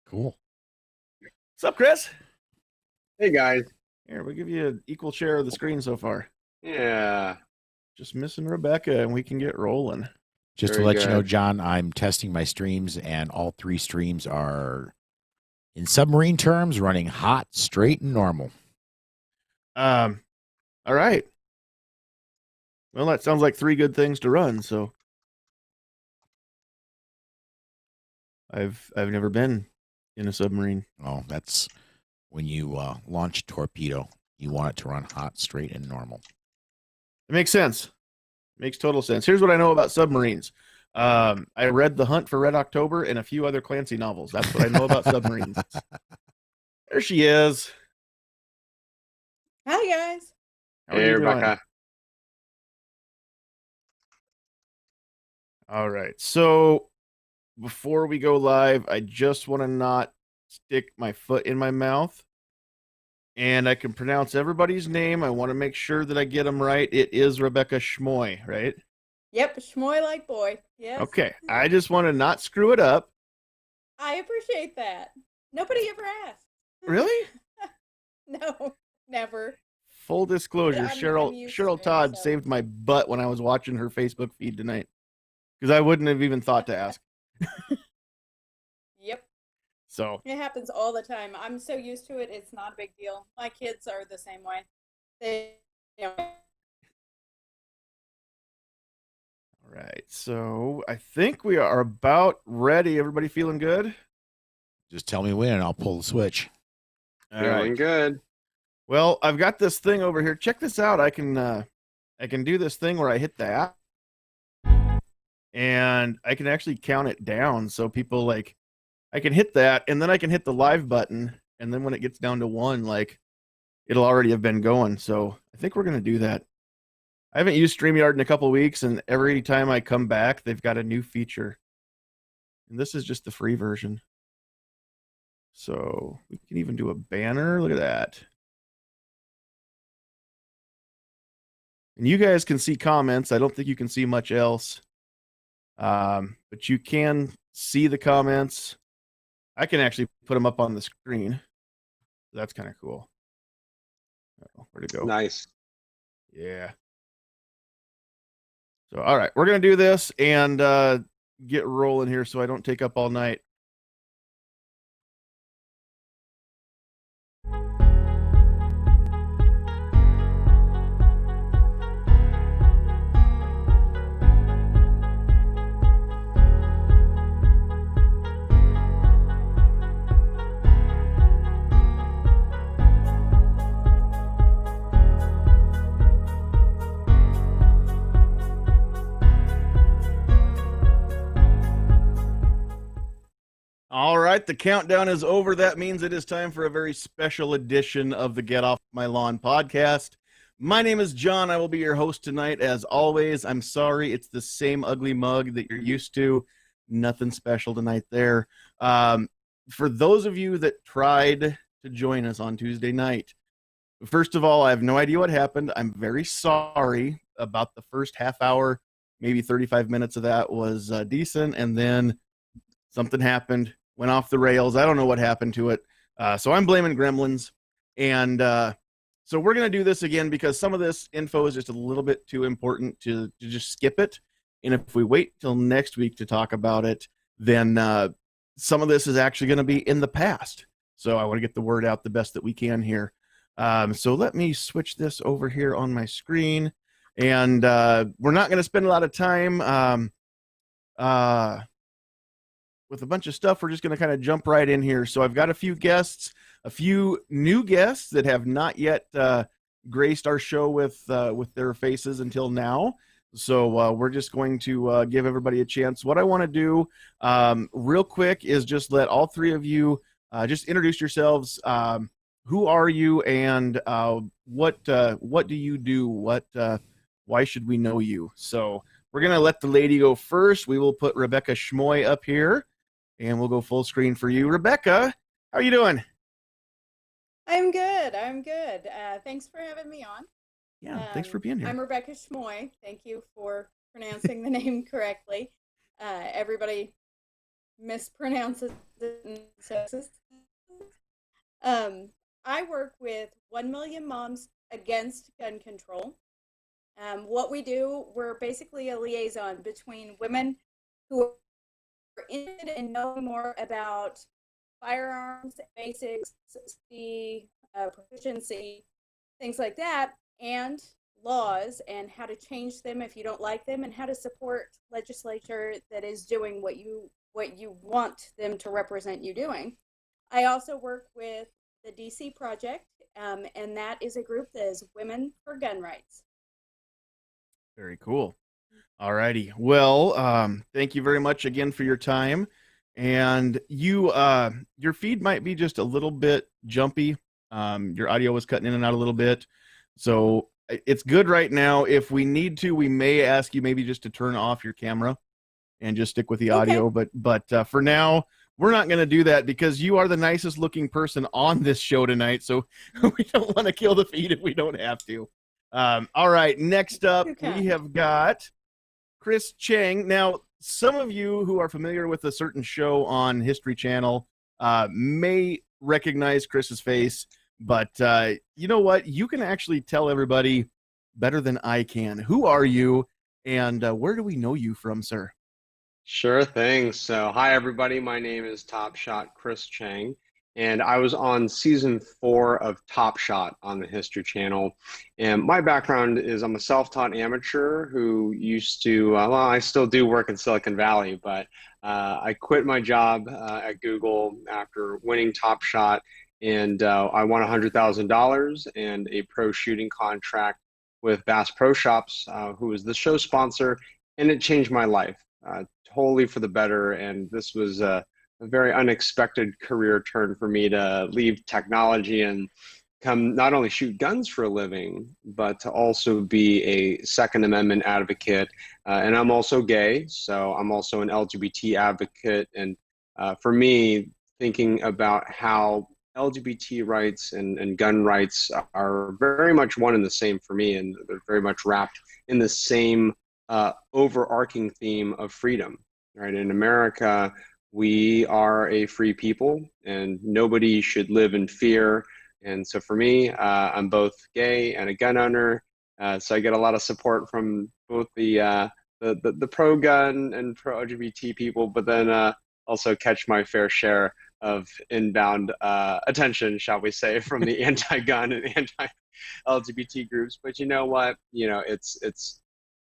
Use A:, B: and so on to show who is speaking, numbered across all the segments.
A: Cool.
B: What's up, Chris?
C: Hey guys.
B: Here, we'll give you an equal share of the screen so far.
C: Yeah.
B: Just missing Rebecca, and we can get rolling.
A: Just to
C: Very
A: let you know,
C: good.
A: John, I'm testing my streams, and all 3 streams are, in submarine terms, running hot, straight, and normal.
B: All right. Well, that sounds like 3 good things to run. So, I've never been in a submarine.
A: Oh, that's when you launch a torpedo. You want it to run hot, straight, and normal.
B: It makes sense. Makes total sense. Here's what I know about submarines. I read The Hunt for Red October and a few other Clancy novels. That's what I know about submarines. There she is.
D: Hi, guys.
B: How are
C: Hey
B: you doing?
C: Rebecca.
B: All right. So before we go live, I just want to not stick my foot in my mouth. And I can pronounce everybody's name. I want to make sure that I get them right. It is Rebecca Schmoe, right?
D: Yep, Schmoe like boy. Yes.
B: Okay. I just want to not screw it up.
D: I appreciate that. Nobody ever asked.
B: Really?
D: No, never.
B: Full disclosure,
D: I'm used to
B: Cheryl
D: it,
B: Todd
D: so.
B: saved my butt when I was watching her Facebook feed tonight. Because I wouldn't have even thought to ask.
D: Yep.
B: So
D: It happens all the time. I'm so used to it, it's not a big deal. My kids are the same way.
B: all right. So I think we are about ready. Everybody feeling good?
A: Just tell me when, and I'll pull the switch.
B: All
C: Feeling
B: right.
C: good.
B: Well, I've got this thing over here. Check this out. I can do this thing where I hit that, and I can actually count it down. So people like, I can hit that, and then I can hit the live button, and then when it gets down to 1, like, it'll already have been going. So I think we're gonna do that. I haven't used StreamYard in a couple of weeks, and every time I come back, they've got a new feature. And this is just the free version. So we can even do a banner. Look at that. And you guys can see comments. I don't think you can see much else. But you can see the comments. I can actually put them up on the screen. That's kind of cool. Oh, where'd it go?
C: Nice.
B: Yeah. So, all right, we're going to do this and get rolling here so I don't take up all night. All right, the countdown is over. That means it is time for a very special edition of the Get Off My Lawn podcast. My name is John. I will be your host tonight. As always, I'm sorry it's the same ugly mug that you're used to. Nothing special tonight there. For those of you that tried to join us on Tuesday night, first of all, I have no idea what happened. I'm very sorry about the first half hour. Maybe 35 minutes of that was decent, and then something happened, went off the rails. I don't know what happened to it. So I'm blaming Gremlins. And so we're going to do this again because some of this info is just a little bit too important to just skip it. And if we wait till next week to talk about it, then some of this is actually going to be in the past. So I want to get the word out the best that we can here. So let me switch this over here on my screen. And we're not going to spend a lot of time with a bunch of stuff. We're just going to kind of jump right in here. So I've got a few guests, a few new guests that have not yet graced our show with their faces until now. So we're just going to give everybody a chance. What I want to do real quick is just let all 3 of you just introduce yourselves. Who are you, and what do you do? Why should we know you? So we're going to let the lady go first. We will put Rebecca Schmoe up here, and we'll go full screen for you. Rebecca, how are you doing?
D: I'm good. Thanks for having me on.
B: Yeah, thanks for being here.
D: I'm Rebecca Schmoe. Thank you for pronouncing the name correctly. Everybody mispronounces it. I work with 1 Million Moms Against Gun Control. What we do, we're basically a liaison between women who are interested in knowing more about firearms, basics, proficiency, things like that, and laws and how to change them if you don't like them, and how to support legislature that is doing what you want them to represent you doing. I also work with the DC Project, and that is a group that is Women for Gun Rights.
B: Very cool. All righty. Well, thank you very much again for your time. And your feed might be just a little bit jumpy. Your audio was cutting in and out a little bit. So it's good right now. If we need to, we may ask you maybe just to turn off your camera and just stick with the audio. But for now, we're not going to do that because you are the nicest looking person on this show tonight. So we don't want to kill the feed if we don't have to. All right. Next up, we have got Chris Cheng. Now, some of you who are familiar with a certain show on History Channel may recognize Chris's face, but you know what? You can actually tell everybody better than I can. Who are you, and where do we know you from, sir?
C: Sure thing. So, hi everybody. My name is Top Shot Chris Cheng, and I was on season 4 of Top Shot on the History Channel. And my background is I'm a self-taught amateur who used to, well, I still do work in Silicon Valley, but I quit my job at Google after winning Top Shot, and I won $100,000 and a pro shooting contract with Bass Pro Shops, who was the show sponsor, and it changed my life. Totally for the better, and this was a very unexpected career turn for me to leave technology and come not only shoot guns for a living, but to also be a Second Amendment advocate. And I'm also gay, so I'm also an LGBT advocate. And for me, thinking about how LGBT rights and gun rights are very much one and the same for me, and they're very much wrapped in the same overarching theme of freedom, right? In America, we are a free people, and nobody should live in fear. And so for me, I'm both gay and a gun owner, so I get a lot of support from both the pro-gun and pro-LGBT people, but then also catch my fair share of inbound attention, shall we say, from the anti-gun and anti-LGBT groups. But you know what? You know, it's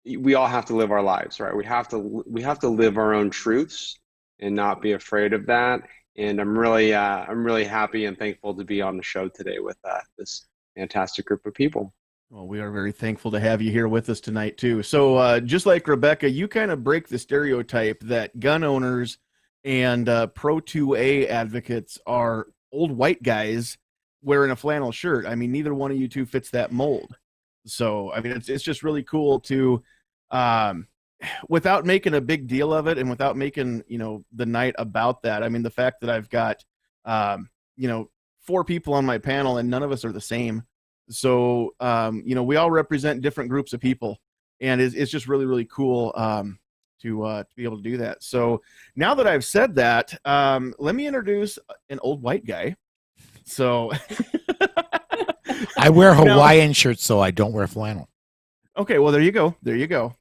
C: we all have to live our lives, right? We have to live our own truths and not be afraid of that. And I'm really happy and thankful to be on the show today with this fantastic group of people.
B: Well, we are very thankful to have you here with us tonight too. So just like Rebecca, you kind of break the stereotype that gun owners and pro 2A advocates are old white guys wearing a flannel shirt. I mean, neither one of you two fits that mold. So, I mean, it's just really cool to, without making a big deal of it and without making, you know, the night about that. I mean, the fact that I've got, you know, 4 people on my panel and none of us are the same. So, you know, we all represent different groups of people, and it's just really, really cool to be able to do that. So now that I've said that, let me introduce an old white guy. So
A: I wear Hawaiian shirts, so I don't wear flannel.
B: Okay, well, there you go. There you go.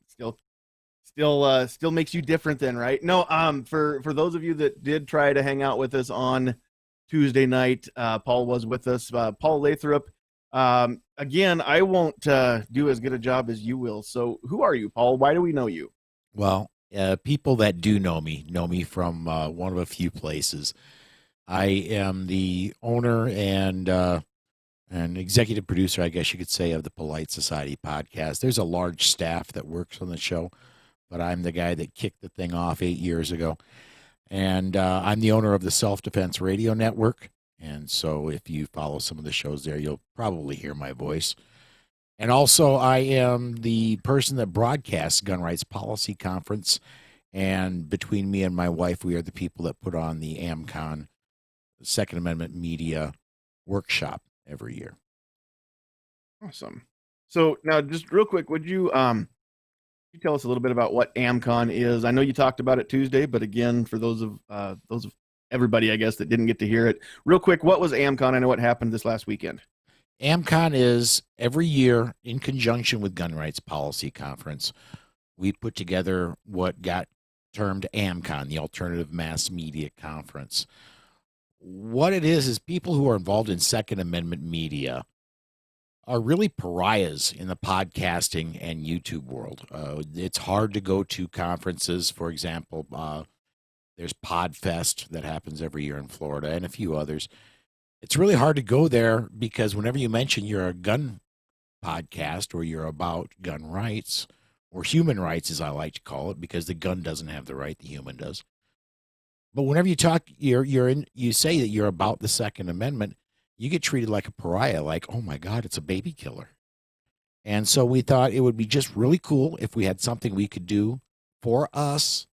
B: Still makes you different then, right? No, for those of you that did try to hang out with us on Tuesday night, Paul was with us. Paul Lathrop. Again, I won't do as good a job as you will. So who are you, Paul? Why do we know you?
A: Well, people that do know me from one of a few places. I am the owner and executive producer, I guess you could say, of the Polite Society podcast. There's a large staff that works on the show, but I'm the guy that kicked the thing off 8 years ago. And I'm the owner of the Self-Defense Radio Network. And so if you follow some of the shows there, you'll probably hear my voice. And also I am the person that broadcasts Gun Rights Policy Conference. And between me and my wife, we are the people that put on the AmCon Second Amendment Media Workshop every year.
B: Awesome. So now just real quick, would you you tell us a little bit about what AmCon is? I know you talked about it Tuesday, but again, for those of everybody, I guess, that didn't get to hear it, real quick, what was AmCon? I know what happened this last weekend.
A: AmCon is every year in conjunction with Gun Rights Policy Conference. We put together what got termed AmCon, the Alternative Mass Media Conference. What it is people who are involved in Second Amendment media are really pariahs in the podcasting and YouTube world. It's hard to go to conferences. For example, there's PodFest that happens every year in Florida and a few others. It's really hard to go there because whenever you mention you're a gun podcast or you're about gun rights or human rights, as I like to call it, because the gun doesn't have the right, the human does. But whenever you talk, you say that you're about the Second Amendment, you get treated like a pariah, like, oh my God, it's a baby killer. And so we thought it would be just really cool if we had something we could do for us,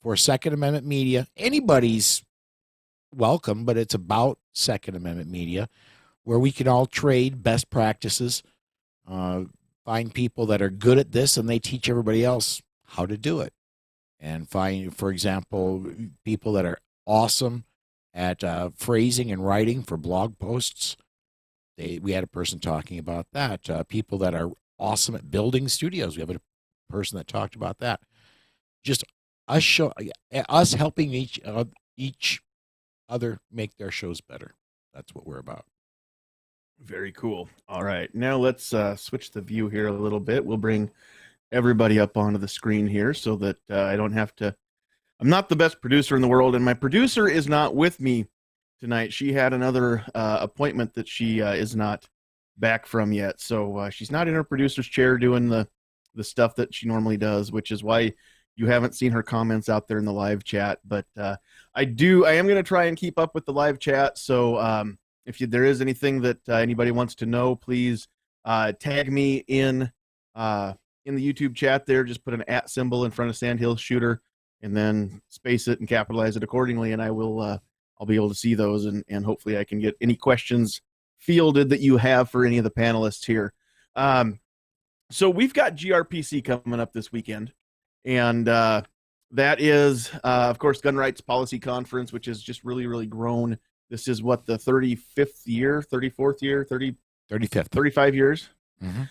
A: for Second Amendment media. Anybody's welcome, but it's about Second Amendment media, where we can all trade best practices, find people that are good at this, and they teach everybody else how to do it. And find, for example, people that are awesome at phrasing and writing for blog posts. We had a person talking about that. People that are awesome at building studios. We have a person that talked about that. Just us helping each other make their shows better. That's what we're about.
B: Very cool. All right, now let's switch the view here a little bit. We'll bring everybody up onto the screen here so that I don't have to. I'm not the best producer in the world, and my producer is not with me tonight. She had another appointment that she is not back from yet, so she's not in her producer's chair doing the stuff that she normally does, which is why you haven't seen her comments out there in the live chat. But I am going to try and keep up with the live chat. So if there is anything that anybody wants to know, please tag me in the YouTube chat there. Just put an @ symbol in front of Sandhill Shooter and then space it and capitalize it accordingly. And I will, I'll be able to see those, and hopefully I can get any questions fielded that you have for any of the panelists here. So we've got GRPC coming up this weekend, and that is, of course, Gun Rights Policy Conference, which has just really, really grown. This is what, the 35th year, 35th, 35 years.
A: Mm-hmm.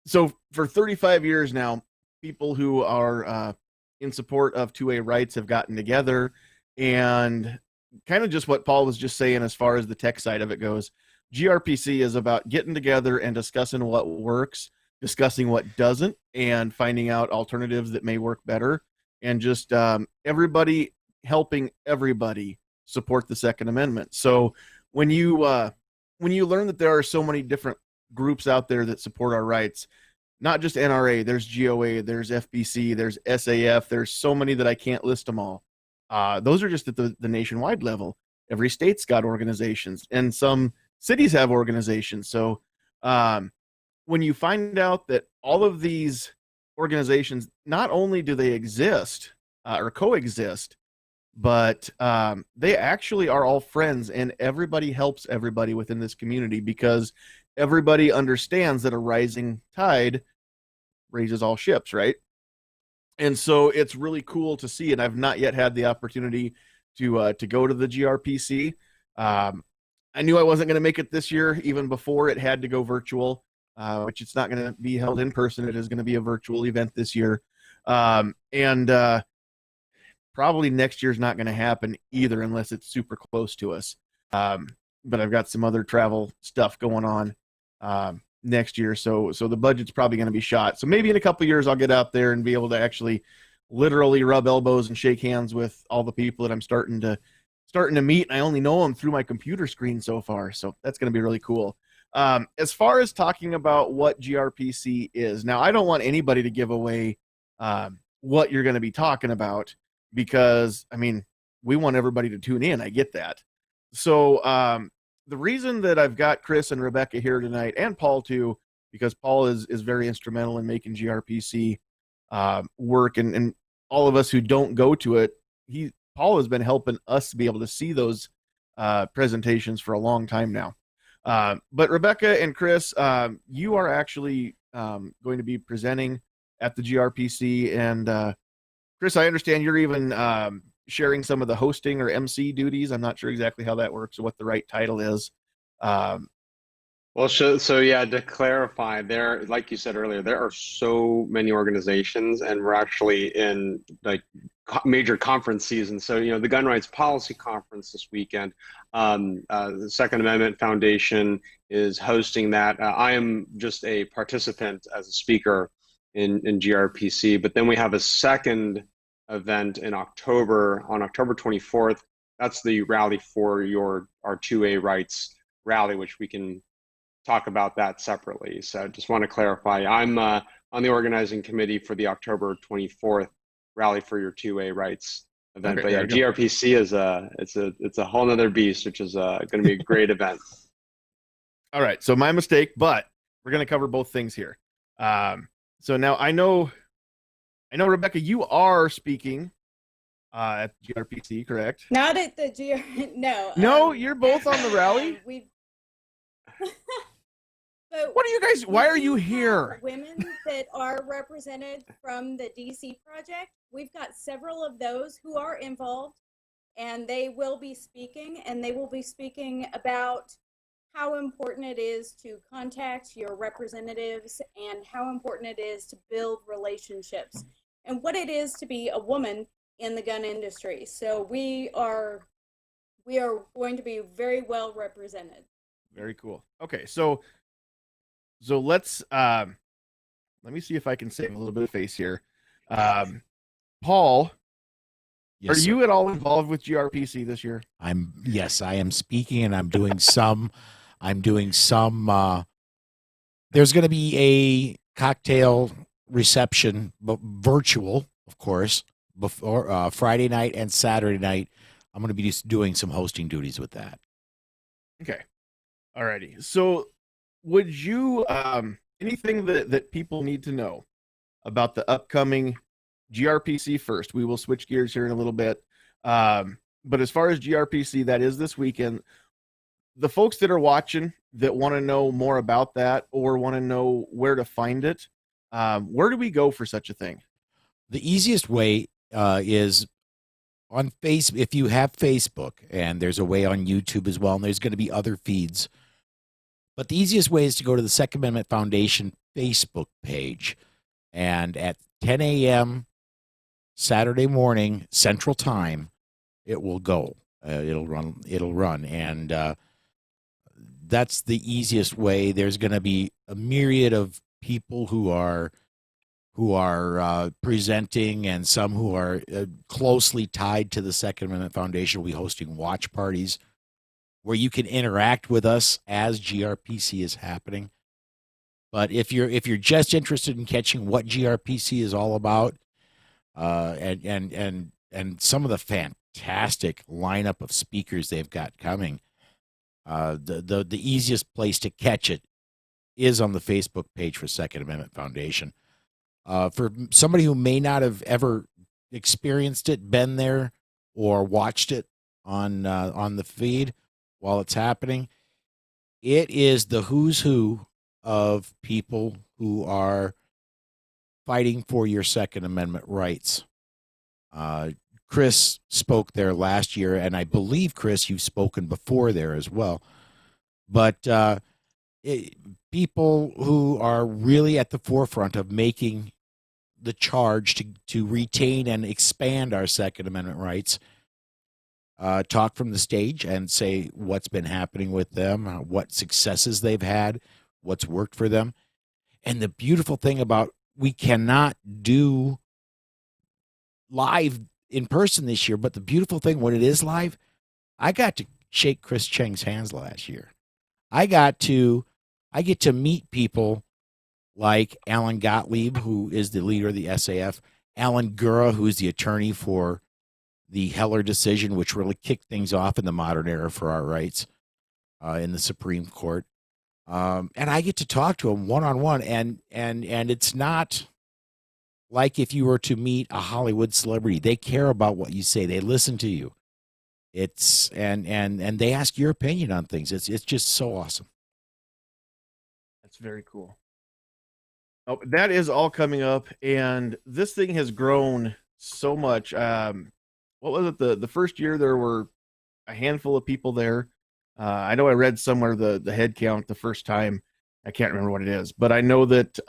B: So for 35 years now, people who are in support of 2A rights have gotten together, and kind of just what Paul was just saying as far as the tech side of it goes. GRPC is about getting together and discussing what works, discussing what doesn't, and finding out alternatives that may work better, and just everybody helping everybody support the Second Amendment. So when you learn that there are so many different groups out there that support our rights, not just NRA, there's GOA, there's FBC, there's SAF, there's so many that I can't list them all. Those are just at the nationwide level. Every state's got organizations, and some cities have organizations. So when you find out that all of these organizations, not only do they exist or coexist, but they actually are all friends, and everybody helps everybody within this community, because everybody understands that a rising tide raises all ships, right? And so it's really cool to see, and I've not yet had the opportunity to go to the GRPC. I knew I wasn't going to make it this year, even before it had to go virtual, which it's not going to be held in person. It is going to be a virtual event this year. And probably next year's not going to happen either, unless it's super close to us. But I've got some other travel stuff going on next year, so the budget's probably going to be shot. So maybe in a couple years I'll get out there and be able to actually literally rub elbows and shake hands with all the people that I'm starting to meet. And I only know them through my computer screen so far, so that's going to be really cool. As far as talking about what GRPC is, now I don't want anybody to give away what you're going to be talking about, because I mean, we want everybody to tune in. I get that. So the reason that I've got Chris and Rebecca here tonight, and Paul too, because Paul is very instrumental in making GRPC work, and all of us who don't go to it, Paul has been helping us be able to see those presentations for a long time now. But Rebecca and Chris, you are actually going to be presenting at the GRPC. And Chris, I understand you're even sharing some of the hosting or MC duties. I'm not sure exactly how that works or what the right title is.
C: Well, so yeah, to clarify, there, like you said earlier, there are so many organizations, and we're actually in like major conference season. So, the Gun Rights Policy Conference this weekend, the Second Amendment Foundation is hosting that. I am just a participant as a speaker in GRPC, but then we have a second event in October, on October 24th. That's the Rally for our 2A Rights rally, which we can talk about that separately. So just want to clarify, I'm on the organizing committee for the October 24th Rally for Your 2A Rights event.
B: Okay,
C: but yeah, GRPC is it's a whole nother beast, which is going to be a great event.
B: All right, so my mistake, but we're going to cover both things here. So now I know, Rebecca, you are speaking at GRPC, correct?
D: Not at the no.
B: No, you're both on the rally.
D: But
B: what are you guys? Why are you
D: we
B: here?
D: have women that are represented from the DC project. We've got several of those who are involved, and they will be speaking, and they will be speaking about how important it is to contact your representatives and how important it is to build relationships and what it is to be a woman in the gun industry. So we are going to be very well represented.
B: Very cool. Okay, so let's let me see if I can save a little bit of face here. Paul,
A: Yes,
B: are
A: sir.
B: you at all involved with GRPC this year?
A: Yes, I am speaking, and I'm doing some. There's going to be a cocktail reception, but virtual, of course, before Friday night and Saturday night. I'm going to be just doing some hosting duties with that.
B: Okay. Alrighty. So would you anything that people need to know about the upcoming GRPC first? We will switch gears here in a little bit. But as far as GRPC, that is this weekend. The folks that are watching that want to know more about that or want to know where to find it, where do we go for such a thing?
A: The easiest way is on Facebook. If you have Facebook, and there's a way on YouTube as well, and there's going to be other feeds. But the easiest way is to go to the Second Amendment Foundation Facebook page, and at 10 a.m. Saturday morning Central Time, it will go. It'll run, and that's the easiest way. There's going to be a myriad of people who are presenting, and some who are closely tied to the Second Amendment Foundation will be hosting watch parties where you can interact with us as GRPC is happening. But if you're just interested in catching what GRPC is all about, and some of the fantastic lineup of speakers they've got coming, the easiest place to catch it is on the Facebook page for Second Amendment Foundation. For somebody who may not have ever experienced it, been there, or watched it on the feed while it's happening, it is the who's who of people who are fighting for your Second Amendment rights. Chris spoke there last year, and I believe, Chris, you've spoken before there as well. But people who are really at the forefront of making the charge to retain and expand our Second Amendment rights talk from the stage and say what's been happening with them, what successes they've had, what's worked for them. And the beautiful thing about, we cannot do live in person this year, but the beautiful thing when it is live, I got to shake Chris Cheng's hands last year. I get to meet people like Alan Gottlieb, who is the leader of the SAF, Alan Gura, who is the attorney for the Heller decision, which really kicked things off in the modern era for our rights in the Supreme Court. And I get to talk to him one-on-one, and it's not like if you were to meet a Hollywood celebrity. They care about what you say. They listen to you. It's and they ask your opinion on things. It's just so awesome.
B: That's very cool. Oh, that is all coming up, and this thing has grown so much. What was it? The first year there were a handful of people there. I know I read somewhere the head count the first time. I can't remember what it is, but I know that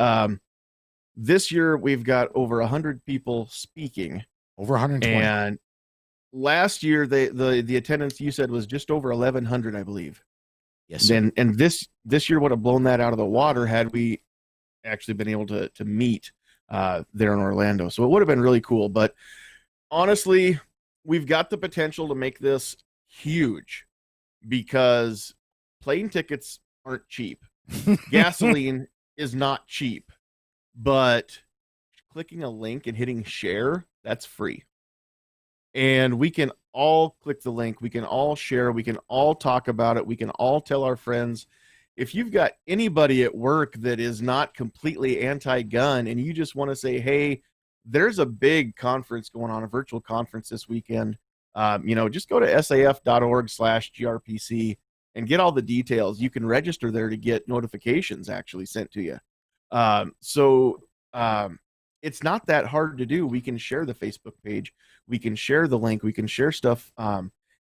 B: this year we've got over 100 people speaking,
A: Over 120.
B: and last year the attendance you said was just over 1,100, I believe.
A: Yes, sir.
B: Then and this year would have blown that out of the water had we actually been able to meet there in Orlando. So it would have been really cool. But honestly, we've got the potential to make this huge because plane tickets aren't cheap. Gasoline is not cheap, but clicking a link and hitting share, that's free. And we can all click the link. We can all share. We can all talk about it. We can all tell our friends. If you've got anybody at work that is not completely anti-gun and you just want to say, hey, there's a big conference going on, a virtual conference this weekend, just go to saf.org/grpc and get all the details. You can register there to get notifications actually sent to you. It's not that hard to do. We can share the Facebook page. We can share the link. We can share stuff.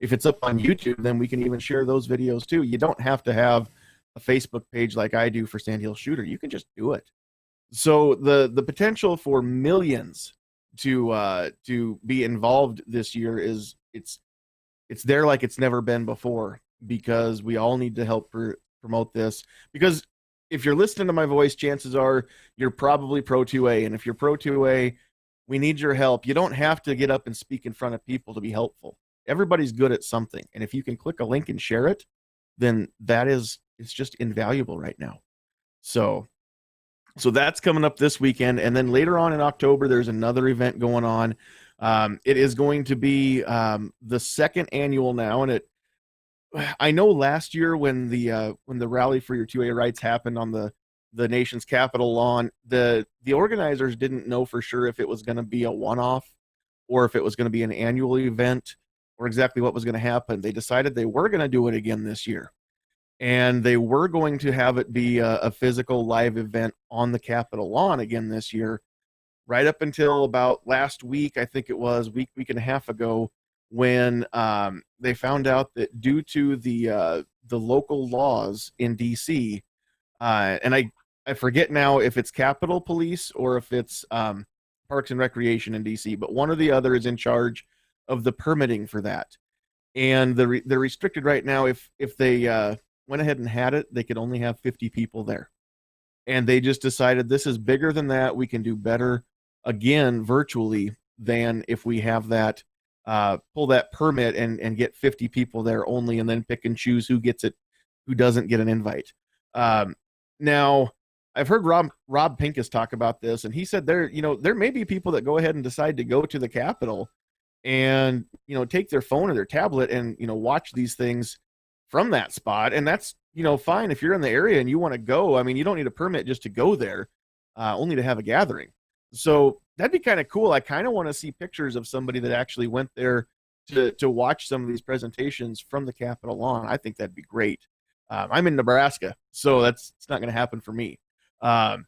B: If it's up on YouTube, then we can even share those videos too. You don't have to have a Facebook page like I do for Sand Hill Shooter. You can just do it. So the potential for millions to be involved this year is it's there like it's never been before, because we all need to help promote this. Because if you're listening to my voice, chances are you're probably pro 2A, and if you're pro 2A, we need your help. You don't have to get up and speak in front of people to be helpful. Everybody's good at something, and if you can click a link and share it, then it's just invaluable right now. So that's coming up this weekend, and then later on in October, there's another event going on. It is going to be the second annual now, and I know last year when the rally for your 2A rights happened on the nation's Capitol lawn, the organizers didn't know for sure if it was going to be a one-off or if it was going to be an annual event or exactly what was going to happen. They decided they were going to do it again this year, and they were going to have it be a physical live event on the Capitol lawn again this year, right up until about last week. I think it was week and a half ago, when they found out that due to the local laws in DC, and I forget now if it's Capitol Police or if it's Parks and Recreation in DC, but one or the other is in charge of the permitting for that. And they're restricted right now. If they went ahead and had it, they could only have 50 people there. And they just decided this is bigger than that. We can do better again virtually than if we have that pull that permit and get 50 people there only, and then pick and choose who gets it, who doesn't get an invite. Now, I've heard Rob Pincus talk about this, and he said there may be people that go ahead and decide to go to the Capitol and take their phone or their tablet and watch these things from that spot, and that's fine if you're in the area and you want to go. I mean, you don't need a permit just to go there, only to have a gathering. So that'd be kind of cool. I kind of want to see pictures of somebody that actually went there to watch some of these presentations from the Capitol lawn. I think that'd be great. I'm in Nebraska, so it's not going to happen for me. For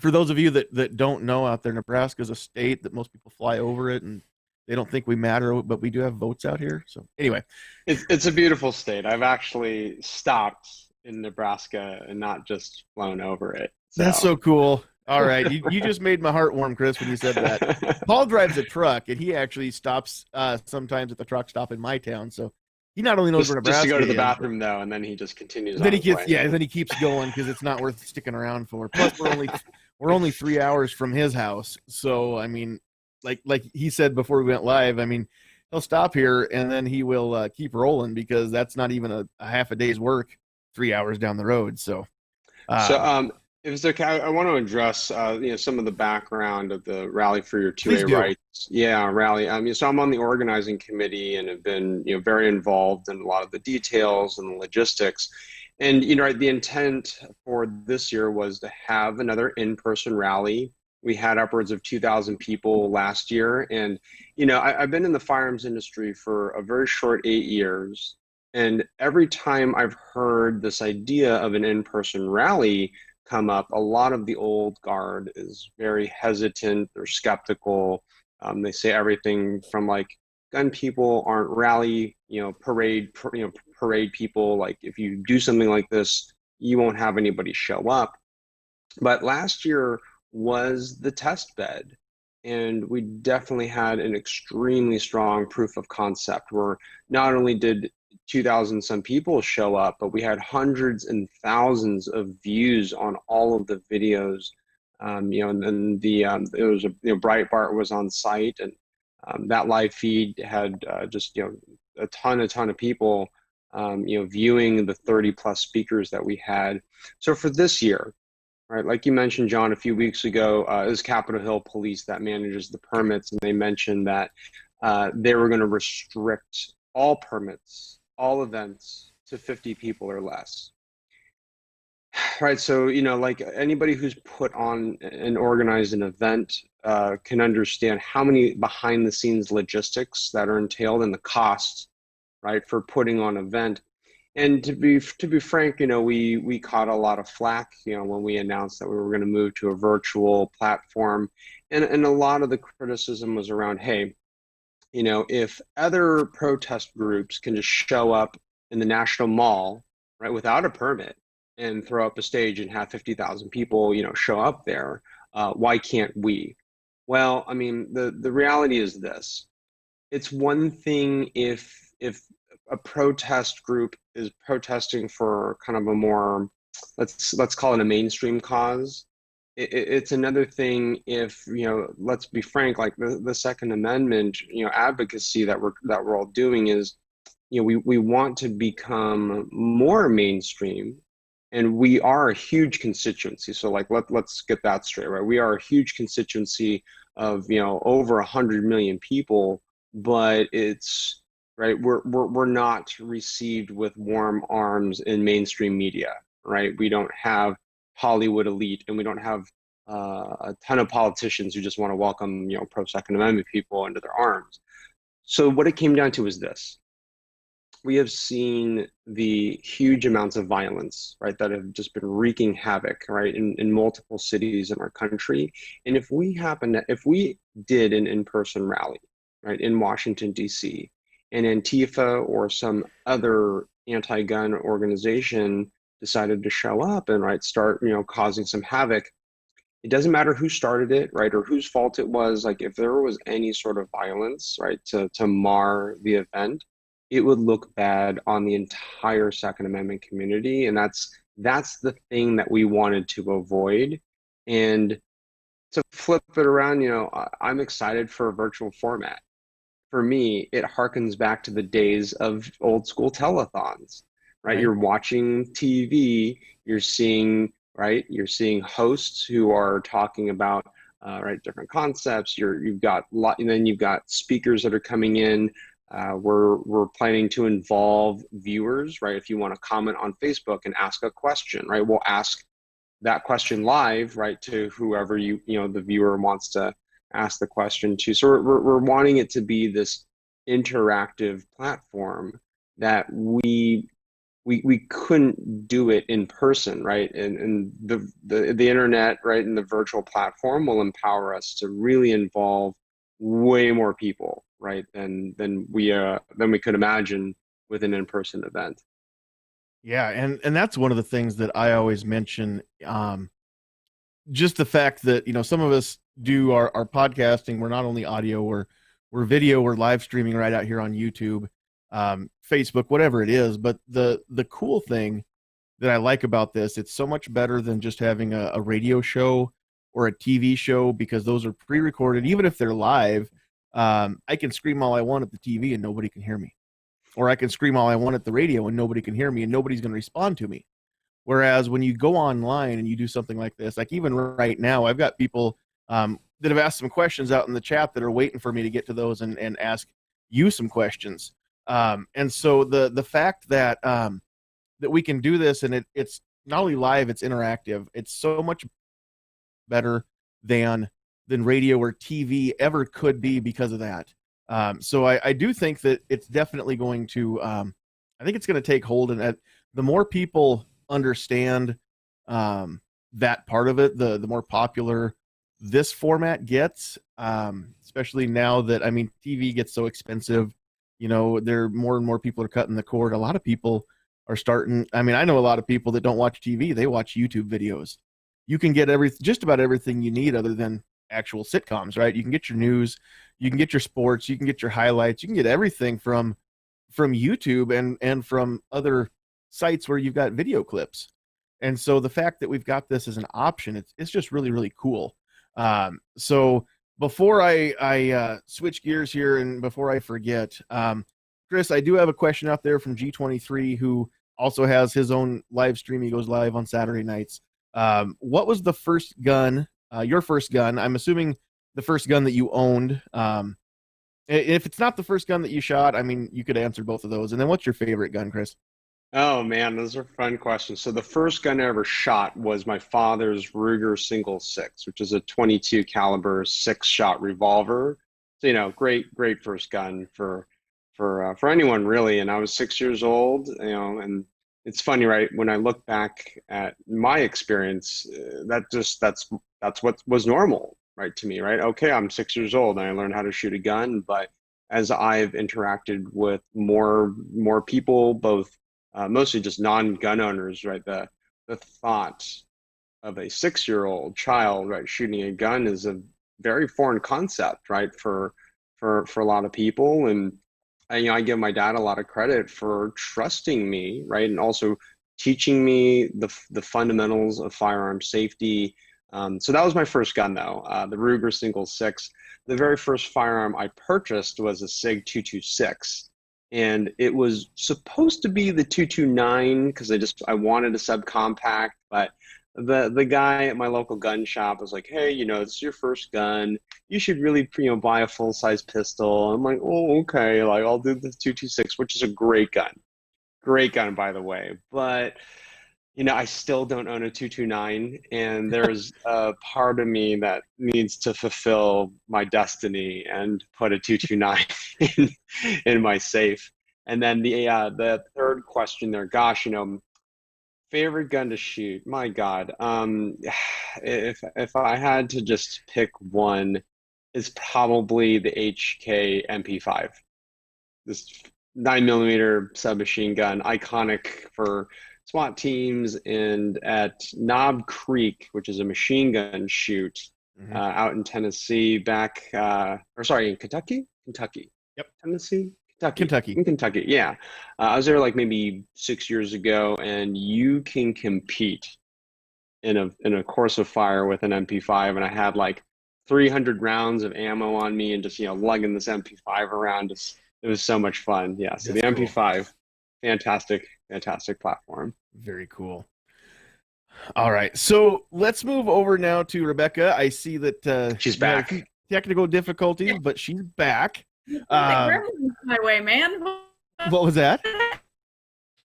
B: those of you that don't know out there, Nebraska is a state that most people fly over it, and they don't think we matter, but we do have votes out here. So anyway,
C: it's a beautiful state. I've actually stopped in Nebraska and not just flown over it. So.
B: That's so cool. All right, you just made my heart warm, Chris, when you said that. Paul drives a truck, and he actually stops sometimes at the truck stop in my town. So he not only knows where Nebraska is.
C: Just to go to the bathroom, though, and then he just continues.
B: Then he keeps going because it's not worth sticking around for. Plus, we're only 3 hours from his house. So I mean, like he said before we went live, I mean, he'll stop here and then he will keep rolling, because that's not even a half a day's work 3 hours down the road. So.
C: If it's okay, I want to address some of the background of the Rally for Your 2A Rights. Yeah, rally. So I'm on the organizing committee and have been very involved in a lot of the details and the logistics. And the intent for this year was to have another in-person rally. We had upwards of 2,000 people last year, and I've been in the firearms industry for a very short 8 years. And every time I've heard this idea of an in-person rally, come up, a lot of the old guard is very hesitant. They're skeptical. They say everything from like, gun people aren't rally, parade people. Like if you do something like this, you won't have anybody show up. But last year was the test bed. And we definitely had an extremely strong proof of concept where not only did 2,000 some people show up, but we had hundreds and thousands of views on all of the videos. And then it was Breitbart was on site, and that live feed had just a ton of people viewing the 30 plus speakers that we had. So for this year, right, like you mentioned, John, a few weeks ago, it was Capitol Hill Police that manages the permits, and they mentioned that they were going to restrict all permits, all events to 50 people or less. Right, so like anybody who's put on and organized an event can understand how many behind the scenes logistics that are entailed and the cost, right, for putting on an event. And to be frank, we caught a lot of flack, when we announced that we were going to move to a virtual platform, and a lot of the criticism was around, hey, if other protest groups can just show up in the National Mall, right, without a permit and throw up a stage and have 50,000 people, show up there, why can't we? Well, I mean, the reality is this: it's one thing if a protest group is protesting for kind of a more, let's call it a mainstream cause. It's another thing if, let's be frank, like the Second Amendment, advocacy that we're all doing is, we want to become more mainstream, and we are a huge constituency. So like, let's get that straight, right? We are a huge constituency of, over 100 million people, but it's, right, we're not received with warm arms in mainstream media, right? We don't have Hollywood elite, and we don't have a ton of politicians who just want to welcome, pro Second Amendment people into their arms. So what it came down to is this: we have seen the huge amounts of violence, right, that have just been wreaking havoc, right, in multiple cities in our country. And if we did an in-person rally, right, in Washington, D.C., and Antifa or some other anti-gun organization decided to show up and, right, start, causing some havoc, it doesn't matter who started it, right, or whose fault it was. Like if there was any sort of violence, right, to mar the event, it would look bad on the entire Second Amendment community. And that's the thing that we wanted to avoid. And to flip it around, I'm excited for a virtual format. For me, it harkens back to the days of old school telethons, right? You're watching TV, you're seeing hosts who are talking about, right, different concepts. You've got and then you've got speakers that are coming in. We're planning to involve viewers, right? If you want to comment on Facebook and ask a question, right, we'll ask that question live, right, to whoever the viewer wants to ask the question to. So we're wanting it to be this interactive platform that we couldn't do it in person, right? And the internet, right, and the virtual platform will empower us to really involve way more people, right, than we could imagine with an in-person event.
B: Yeah, and that's one of the things that I always mention. Just the fact that some of us do our podcasting. We're not only audio, we're video, we're live streaming right out here on YouTube, Facebook, whatever it is. But the cool thing that I like about this, it's so much better than just having a radio show or a TV show, because those are pre-recorded. Even if they're live, I can scream all I want at the TV and nobody can hear me, or I can scream all I want at the radio and nobody can hear me, and nobody's going to respond to me. Whereas when you go online and you do something like this, like even right now, I've got people that have asked some questions out in the chat that are waiting for me to get to those and ask you some questions. And so the fact that that we can do this, and it's not only live, it's interactive. It's so much better than radio or TV ever could be because of that. So I do think that it's definitely going to, I think it's going to take hold, and the more people understand that part of it, the more popular this format gets, especially now that, I mean, TV gets so expensive. There more and more people are cutting the cord. A lot of people are starting. I mean, I know a lot of people that don't watch TV; they watch YouTube videos. You can get just about everything you need other than actual sitcoms, right? You can get your news, you can get your sports, you can get your highlights, you can get everything from YouTube and from other sites where you've got video clips. And so the fact that we've got this as an option, it's just really, really cool. So before I switch gears here and before I forget, Chris, I do have a question out there from G23 who also has his own live stream. He goes live on Saturday nights. What was the first gun, your first gun? I'm assuming the first gun that you owned. If it's not the first gun that you shot, I mean, you could answer both of those. And then what's your favorite gun, Chris?
C: Oh man, those are fun questions. So the first gun I ever shot was my father's Ruger Single Six, which is a 22 caliber 6-shot revolver. So great first gun for anyone really. And I was 6 years old, and it's funny, right? When I look back at my experience, that's what was normal, right, to me, right? Okay, I'm 6 years old and I learned how to shoot a gun, but as I've interacted with more people, both mostly just non-gun owners, right? The thought of a 6-year-old child, right, shooting a gun is a very foreign concept, right, for a lot of people. And I give my dad a lot of credit for trusting me, right, and also teaching me the fundamentals of firearm safety. So that was my first gun, though, the Ruger Single Six. The very first firearm I purchased was a SIG 226. And it was supposed to be the 229 because I wanted a subcompact, but the guy at my local gun shop was like, hey, this is your first gun. You should really, buy a full-size pistol. I'm like, oh, okay, like I'll do the 226, which is a great gun. Great gun, by the way. But I still don't own a 229, and there's a part of me that needs to fulfill my destiny and put a 229 in my safe. And then the third question there, gosh, favorite gun to shoot. My God, if I had to just pick one, it's probably the HK MP5. This 9mm submachine gun, iconic for SWAT teams, and at Knob Creek, which is a machine gun shoot out in Tennessee in Kentucky?
B: Yep.
C: Tennessee?
B: Kentucky.
C: In Kentucky, yeah. I was there like maybe 6 years ago, and you can compete in a course of fire with an MP5, and I had like 300 rounds of ammo on me and just, lugging this MP5 around. It was so much fun. Yeah, so the MP5, fantastic platform.
B: Very cool. All right, so let's move over now to Rebecca. I see that she's back. Technical difficulties, but she's back.
E: The gremlins my way, man.
B: What was that?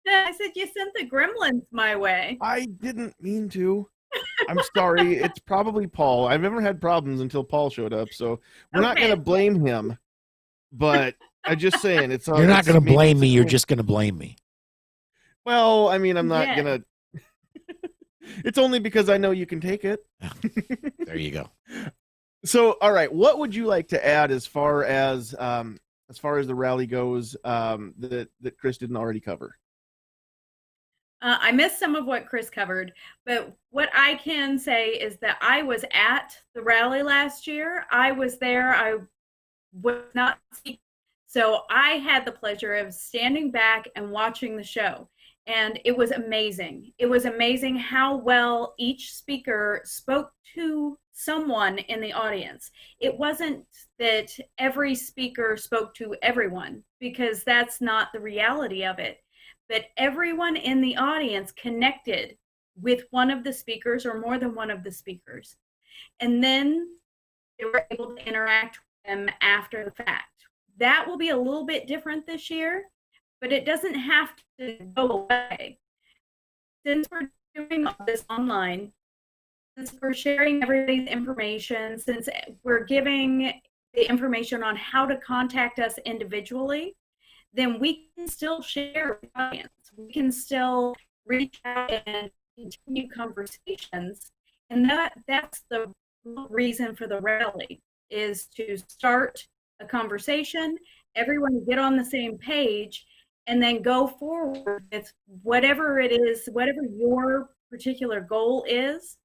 E: I said you sent the gremlins my way.
B: I didn't mean to. I'm sorry. It's probably Paul. I've never had problems until Paul showed up, so we're not going to blame him. But I'm just saying, it's
A: you're not going to blame me. You're just going to blame me.
B: Well, I mean, I'm not going to. It's only because I know you can take it.
A: There you go.
B: So, all right, what would you like to add as far as the rally goes that Chris didn't already cover?
E: I missed some of what Chris covered, but what I can say is that I was at the rally last year. I was there. I was not, so I had the pleasure of standing back and watching the show. And it was amazing. It was amazing how well each speaker spoke to someone in the audience. It wasn't that every speaker spoke to everyone, because that's not the reality of it. But everyone in the audience connected with one of the speakers or more than one of the speakers. And then they were able to interact with them after the fact. That will be a little bit different this year, but it doesn't have to go away. Since we're doing all this online, since we're sharing everybody's information, since we're giving the information on how to contact us individually, then we can still share with the audience. We can still reach out and continue conversations. And that's the reason for the rally, is to start a conversation, everyone get on the same page, and then go forward with whatever it is, whatever your particular goal is.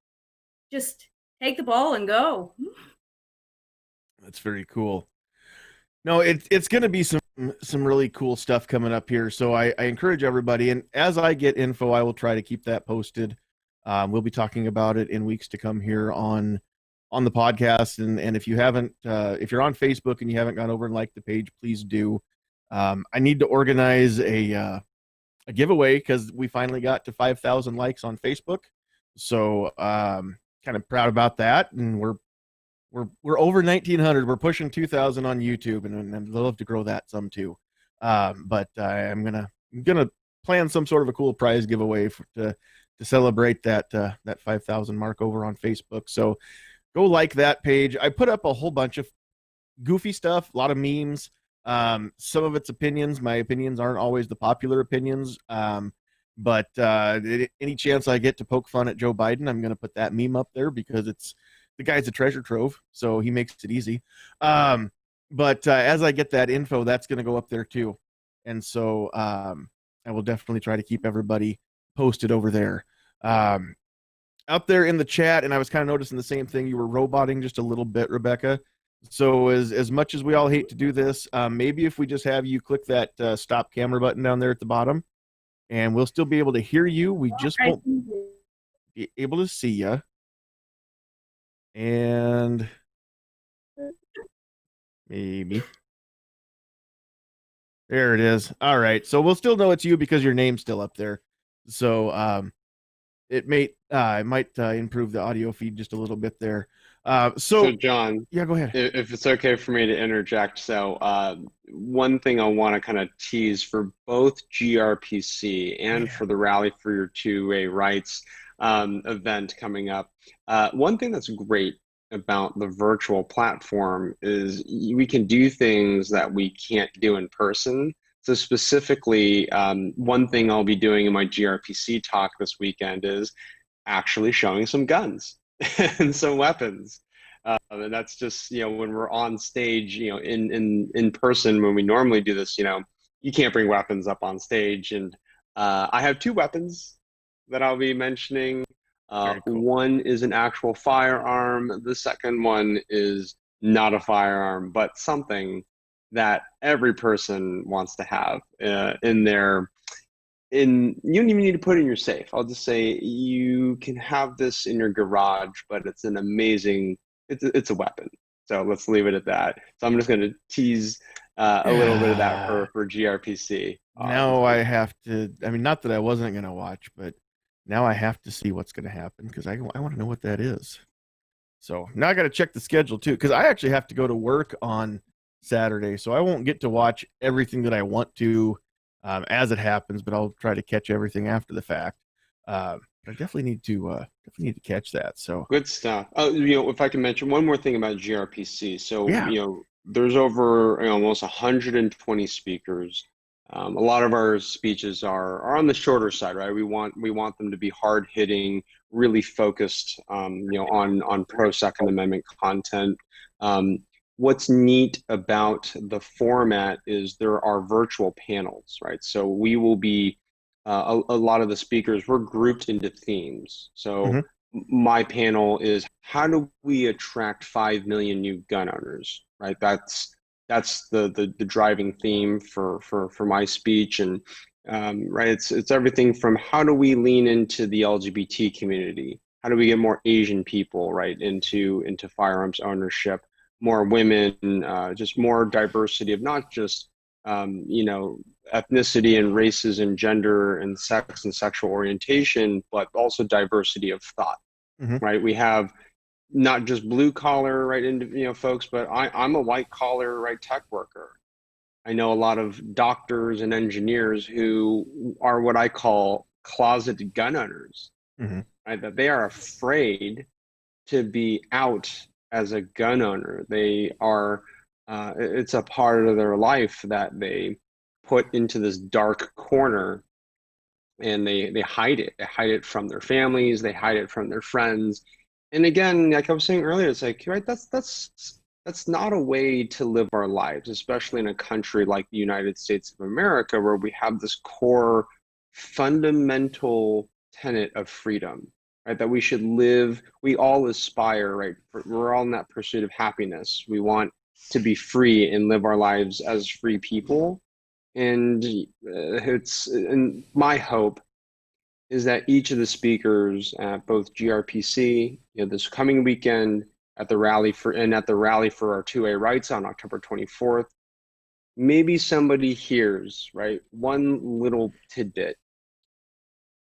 E: Just take the ball and go.
B: That's very cool. No, it's going to be some really cool stuff coming up here. So I encourage everybody, and as I get info, I will try to keep that posted. We'll be talking about it in weeks to come here on the podcast. And if you haven't, if you're on Facebook and you haven't gone over and liked the page, please do. I need to organize a giveaway because we finally got to 5,000 likes on Facebook. So kind of proud about that, and we're over 1,900. We're pushing 2,000 on YouTube, and I'd love to grow that some too. But I'm gonna plan some sort of a cool prize giveaway to celebrate that 5,000 mark over on Facebook. So go like that page. I put up a whole bunch of goofy stuff, a lot of memes. Some of it's opinions. My opinions aren't always the popular opinions. But any chance I get to poke fun at Joe Biden, I'm going to put that meme up there because the guy's a treasure trove, so he makes it easy. But as I get that info, that's going to go up there too. And so I will definitely try to keep everybody posted over there. Up there in the chat, and I was kind of noticing the same thing. You were roboting just a little bit, Rebecca. So as much as we all hate to do this, maybe if we just have you click that stop camera button down there at the bottom, and we'll still be able to hear you. We just won't be able to see you. And maybe. There it is. All right. So we'll still know it's you because your name's still up there. So it might improve the audio feed just a little bit there. So
C: John,
B: yeah, go ahead.
C: If it's okay for me to interject. So one thing I want to kind of tease for both GRPC and for the Rally for Your Two-Way Rights event coming up. One thing that's great about the virtual platform is we can do things that we can't do in person. So specifically, one thing I'll be doing in my GRPC talk this weekend is actually showing some guns and some weapons. And that's just, when we're on stage, in person, when we normally do this, you can't bring weapons up on stage. And I have two weapons that I'll be mentioning. Cool. One is an actual firearm. The second one is not a firearm, but something that every person wants to have in their, you don't even need to put it in your safe. I'll just say you can have this in your garage, but it's an amazing, it's a weapon. So let's leave it at that. So I'm just going to tease a little bit of that for GRPC.
B: Now I have to, not that I wasn't going to watch, but now I have to see what's going to happen because I want to know what that is. So now I got to check the schedule too, because I actually have to go to work on Saturday, so I won't get to watch everything that I want to as it happens, but I'll try to catch everything after the fact. But I definitely need to catch that. So
C: good stuff. If I can mention one more thing about GRPC. So there's over almost 120 speakers. A lot of our speeches are on the shorter side, right? We want them to be hard hitting, really focused, on pro Second Amendment content. What's neat about the format is there are virtual panels, right? So we will be a lot of the speakers, we're grouped into themes. So my panel is how do we attract 5 million new gun owners, right? That's the driving theme for my speech. And right, it's everything from how do we lean into the LGBT community? How do we get more Asian people, right, into firearms ownership, more women, just more diversity of not just ethnicity and races and gender and sex and sexual orientation, but also diversity of thought, right? We have not just blue collar, right, folks, but I'm a white collar, right, tech worker. I know a lot of doctors and engineers who are what I call closet gun owners, right? That they are afraid to be out as a gun owner. They are, it's a part of their life that they put into this dark corner and they hide it. They hide it from their families. They hide it from their friends. And again, like I was saying earlier, it's like, right, that's not a way to live our lives, especially in a country like the United States of America, where we have this core fundamental tenet of freedom, right? That we should live, we all aspire, right? We're all in that pursuit of happiness. We want to be free and live our lives as free people. And and my hope is that each of the speakers at both GRPC, this coming weekend, at the rally for our 2A rights on October 24th, maybe somebody hears, right, one little tidbit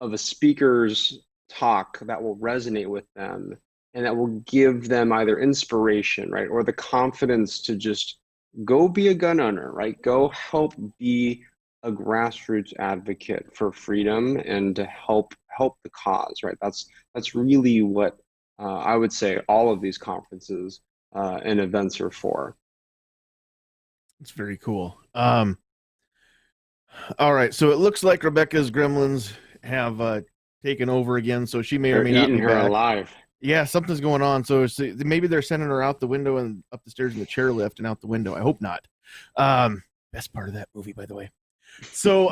C: of a speaker's talk that will resonate with them and that will give them either inspiration, right, or the confidence to just go be a gun owner, right? Go help be a grassroots advocate for freedom and to help the cause, right? That's really what I would say all of these conferences and events are for.
B: It's very cool. All right, so it looks like Rebecca's gremlins have taken over again, so she may or may not be
C: eating her
B: back.
C: alive.
B: Yeah, something's going on. So maybe they're sending her out the window and up the stairs in the chairlift and out the window. I hope not. Best part of that movie, by the way. So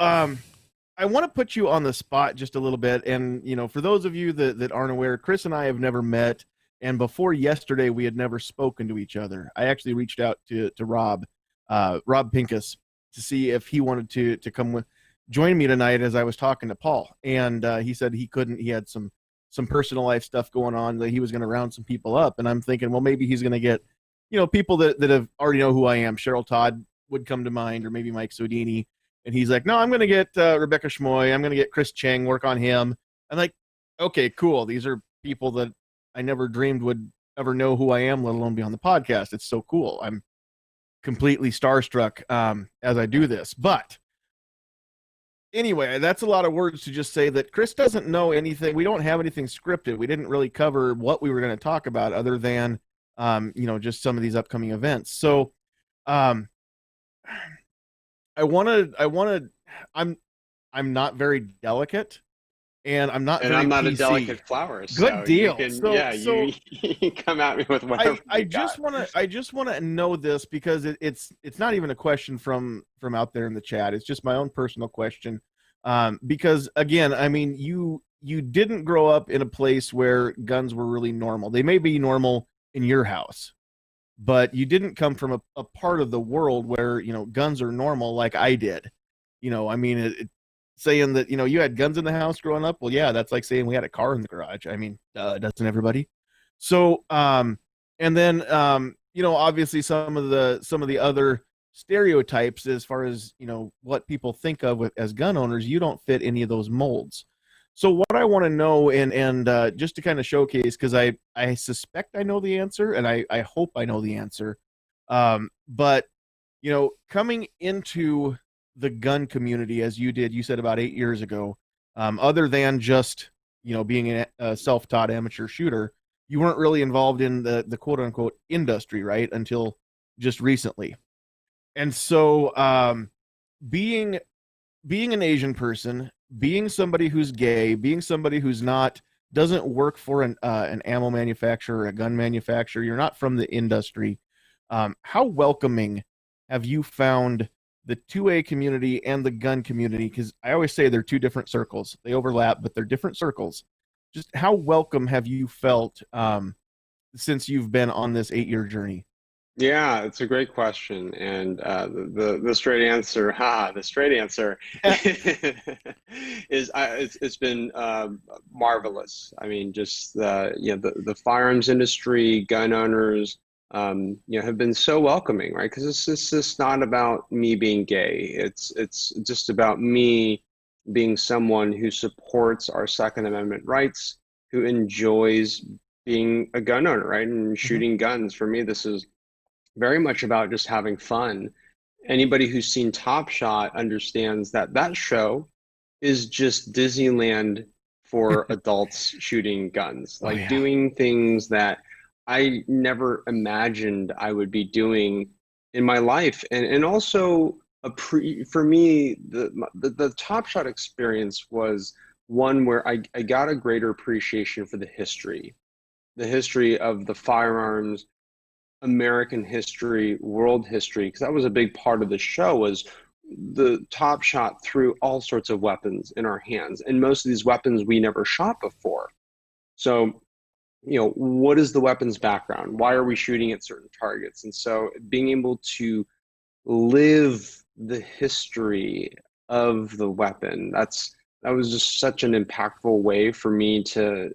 B: I want to put you on the spot just a little bit. And, for those of you that aren't aware, Chris and I have never met. And before yesterday, we had never spoken to each other. I actually reached out to Rob Pincus, to see if he wanted to come join me tonight as I was talking to Paul. And he said he couldn't. He had some personal life stuff going on, that he was going to round some people up. And I'm thinking, well, maybe he's going to get, people that have already know who I am. Cheryl Todd would come to mind, or maybe Mike Sodini. And he's like, no, I'm going to get Rebecca Schmoe. I'm going to get Chris Cheng, work on him. I'm like, okay, cool. These are people that I never dreamed would ever know who I am, let alone be on the podcast. It's so cool. I'm completely starstruck as I do this. But anyway, that's a lot of words to just say that Chris doesn't know anything. We don't have anything scripted. We didn't really cover what we were going to talk about, other than, just some of these upcoming events. So, I'm not very delicate, and I'm not very
C: not
B: PC.
C: a delicate flower.
B: Good deal.
C: You come at me with whatever.
B: I just want to know this, because it's not even a question from out there in the chat. It's just my own personal question. Because again, I mean, you didn't grow up in a place where guns were really normal. They may be normal in your house, but you didn't come from a part of the world where, guns are normal like I did. I mean, saying that, you had guns in the house growing up. Well, yeah, that's like saying we had a car in the garage. I mean, doesn't everybody? So, and then, obviously some of the other stereotypes as far as, what people think of as gun owners, you don't fit any of those molds. So what I want to know, and just to kind of showcase, because I suspect I know the answer, and I hope I know the answer. But, coming into the gun community as you did, you said about 8 years ago, other than just, being a self-taught amateur shooter, you weren't really involved in the quote unquote industry, right? Until just recently. And so, being an Asian person, being somebody who's gay, being somebody who's doesn't work for an ammo manufacturer, a gun manufacturer, you're not from the industry. How welcoming have you found the 2A community and the gun community? Because I always say they're two different circles. They overlap, but they're different circles. Just how welcome have you felt since you've been on this 8-year journey?
C: Yeah, it's a great question, and the straight answer, the straight answer is it's been marvelous. I mean, just the firearms industry, gun owners, have been so welcoming, right? Because it's just not about me being gay. It's just about me being someone who supports our Second Amendment rights, who enjoys being a gun owner, right, and shooting guns. For me, this is very much about just having fun. Anybody who's seen Top Shot understands that show is just Disneyland for adults shooting guns, like doing things that I never imagined I would be doing in my life. And also for me, the Top Shot experience was one where I got a greater appreciation for the history of the firearms, American history, world history, because that was a big part of the show. Was the Top Shot threw all sorts of weapons in our hands, and most of these weapons we never shot before. So, what is the weapon's background? Why are we shooting at certain targets? And so, being able to live the history of the weapon, that was just such an impactful way for me to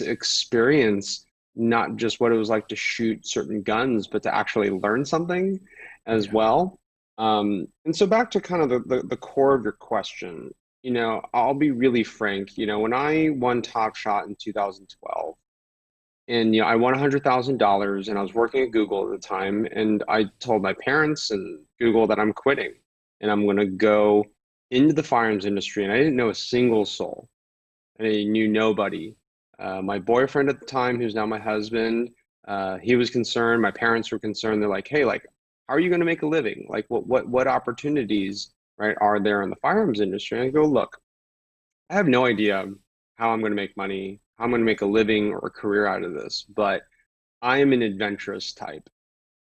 C: experience not just what it was like to shoot certain guns, but to actually learn something as well. And so back to kind of the core of your question, I'll be really frank. When I won Top Shot in 2012, and I won $100,000, and I was working at Google at the time, and I told my parents and Google that I'm quitting and I'm going to go into the firearms industry. And I didn't know a single soul. I knew nobody. My boyfriend at the time, who's now my husband, he was concerned. My parents were concerned. They're like, "Hey, like, how are you going to make a living? Like, what opportunities, right, are there in the firearms industry?" And I go, "Look, I have no idea how I'm going to make money, how I'm going to make a living or a career out of this, but I am an adventurous type,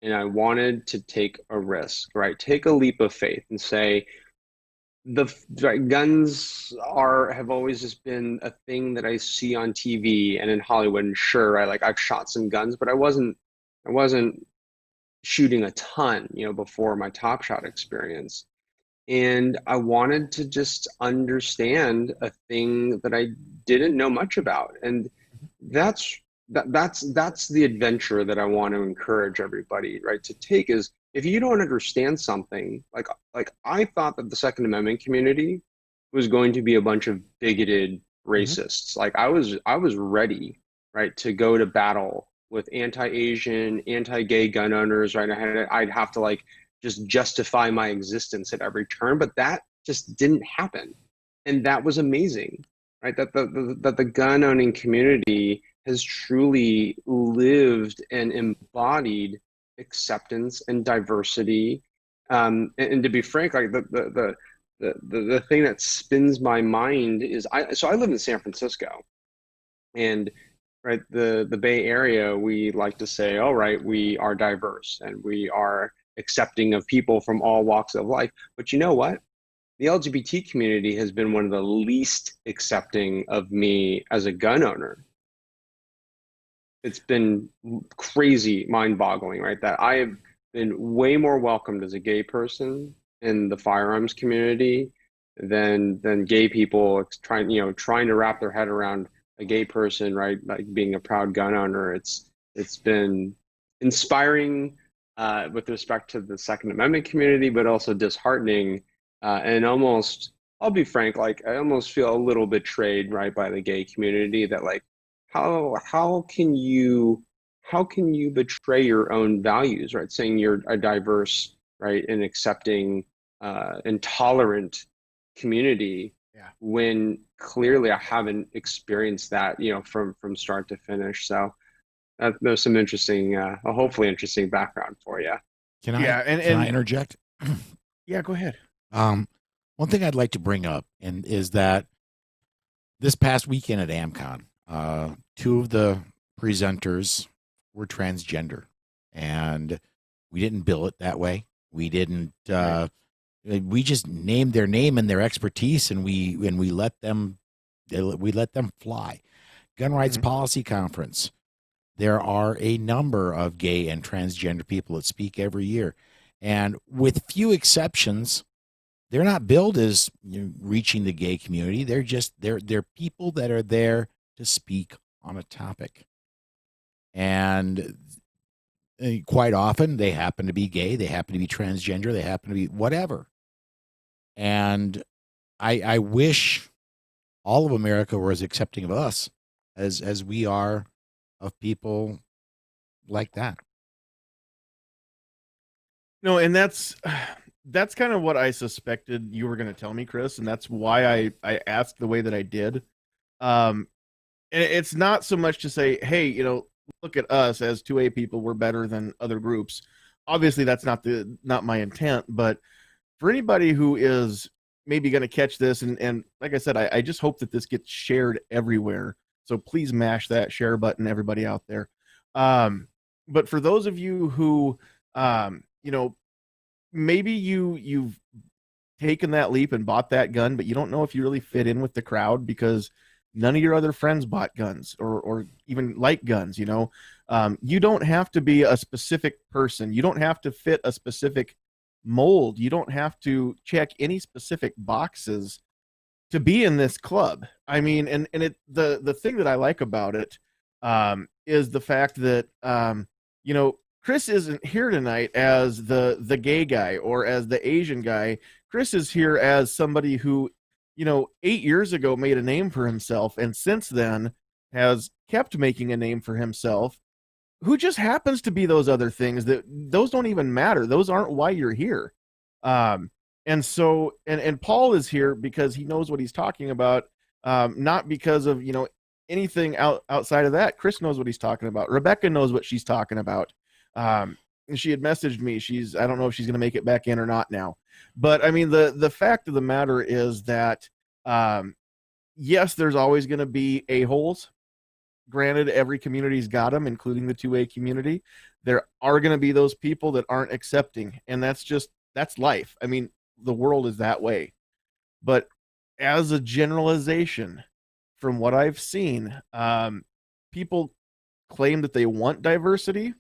C: and I wanted to take a risk, right? Take a leap of faith and say, right, guns have always just been a thing that I see on TV and in Hollywood. And sure, right, like I've shot some guns, but I wasn't shooting a ton, before my Top Shot experience. And I wanted to just understand a thing that I didn't know much about. And that's the adventure that I want to encourage everybody, right, to take. Is if you don't understand something, like I thought that the Second Amendment community was going to be a bunch of bigoted racists. Like I was ready, right, to go to battle with anti-Asian, anti-gay gun owners, right? I'd have to like just justify my existence at every turn, but that just didn't happen. And that was amazing, right? That the gun owning community has truly lived and embodied acceptance and diversity. And to be frank, like the thing that spins my mind is I live in San Francisco, and right, the Bay Area, we like to say, all right, we are diverse and we are accepting of people from all walks of life. But you know what? The LGBT community has been one of the least accepting of me as a gun owner. It's been crazy, mind-boggling, right? That I have been way more welcomed as a gay person in the firearms community than gay people trying to wrap their head around a gay person, right? Like being a proud gun owner. It's been inspiring with respect to the Second Amendment community, but also disheartening and almost, I'll be frank, like I almost feel a little betrayed, right, by the gay community. That like, how can you betray your own values, right? Saying you're a diverse, right, and accepting and tolerant community, when clearly I haven't experienced that, from start to finish. So there's some interesting, hopefully interesting background for you.
A: Can I interject?
B: Yeah, go ahead.
A: One thing I'd like to bring up is that this past weekend at AmCon, two of the presenters were transgender, and we didn't bill it that way. We didn't. We just named their name and their expertise, and we let them fly. Gun Rights Policy Conference. There are a number of gay and transgender people that speak every year, and with few exceptions, they're not billed as reaching the gay community. They're people that are there to speak on a topic, and quite often they happen to be gay, they happen to be transgender, they happen to be whatever. And I wish all of America were as accepting of us as we are of people like that.
B: No, and that's kind of what I suspected you were going to tell me, Chris, and that's why I asked the way that I did. And it's not so much to say, hey, look at us as 2A people, we're better than other groups. Obviously, that's not my intent, but for anybody who is maybe going to catch this, and like I said, I just hope that this gets shared everywhere. So please mash that share button, everybody out there. But for those of you who, maybe you've taken that leap and bought that gun, but you don't know if you really fit in with the crowd because none of your other friends bought guns or even like guns. You don't have to be a specific person. You don't have to fit a specific mold. You don't have to check any specific boxes to be in this club. I mean, and the thing that I like about it is the fact that Chris isn't here tonight as the gay guy or as the Asian guy. Chris is here as somebody who, 8 years ago made a name for himself and since then has kept making a name for himself, who just happens to be those other things that those don't even matter. Those aren't why you're here. And so, and Paul is here because he knows what he's talking about, not because of, anything outside of that. Chris knows what he's talking about. Rebecca knows what she's talking about. And she had messaged me. I don't know if she's going to make it back in or not now. But I mean, the fact of the matter is that, yes, there's always going to be a-holes. Granted, every community's got them, including the 2A community. There are going to be those people that aren't accepting, and that's life. I mean, the world is that way. But as a generalization, from what I've seen, people claim that they want diversity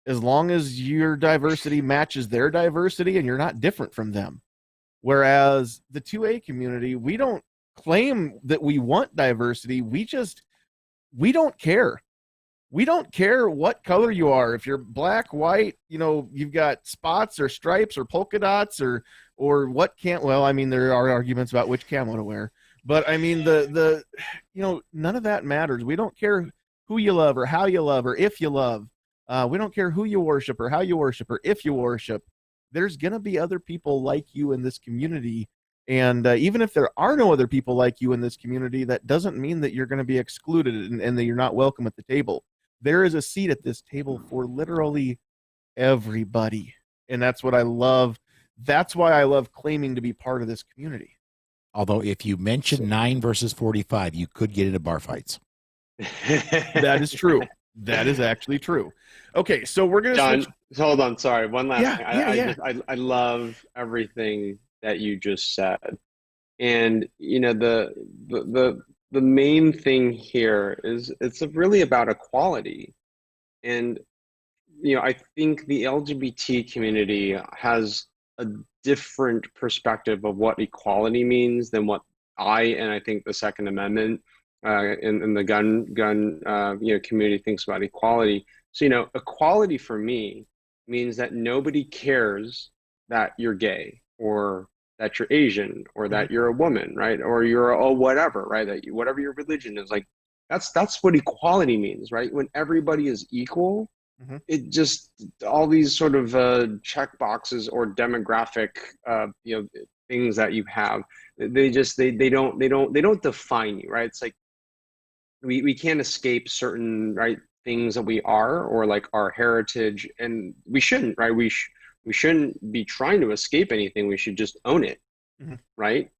B: as long as your diversity matches their diversity and you're not different from them. Whereas the 2A community, we don't claim that we want diversity. We don't care. We don't care what color you are. If you're black, white, you've got spots or stripes or polka dots or what well, I mean, there are arguments about which camo to wear. But I mean, none of that matters. We don't care who you love or how you love or if you love. We don't care who you worship or how you worship or if you worship. There's going to be other people like you in this community. And even if there are no other people like you in this community, that doesn't mean that you're going to be excluded and that you're not welcome at the table. There is a seat at this table for literally everybody. And that's what I love. That's why I love claiming to be part of this community.
A: Although if you mention 9 versus 45, you could get into bar fights.
B: That is true. That is actually true. Okay, so we're going to
C: John,
B: switch.
C: hold on. Sorry. One last thing.
B: Yeah.
C: I love everything that you just said. And, the main thing here is it's really about equality. And, I think the LGBT community has a different perspective of what equality means than what and I think the Second Amendment in the gun community thinks about equality. So, equality for me means that nobody cares that you're gay or that you're Asian or that you're a woman, right? Or you're a whatever, right? Whatever your religion is, like that's what equality means, right? When everybody is equal, it just all these sort of check boxes or demographic things that you have, they don't define you, right? It's like we can't escape certain things that we are or like our heritage, and we shouldn't, right? We shouldn't be trying to escape anything. We should just own it, right?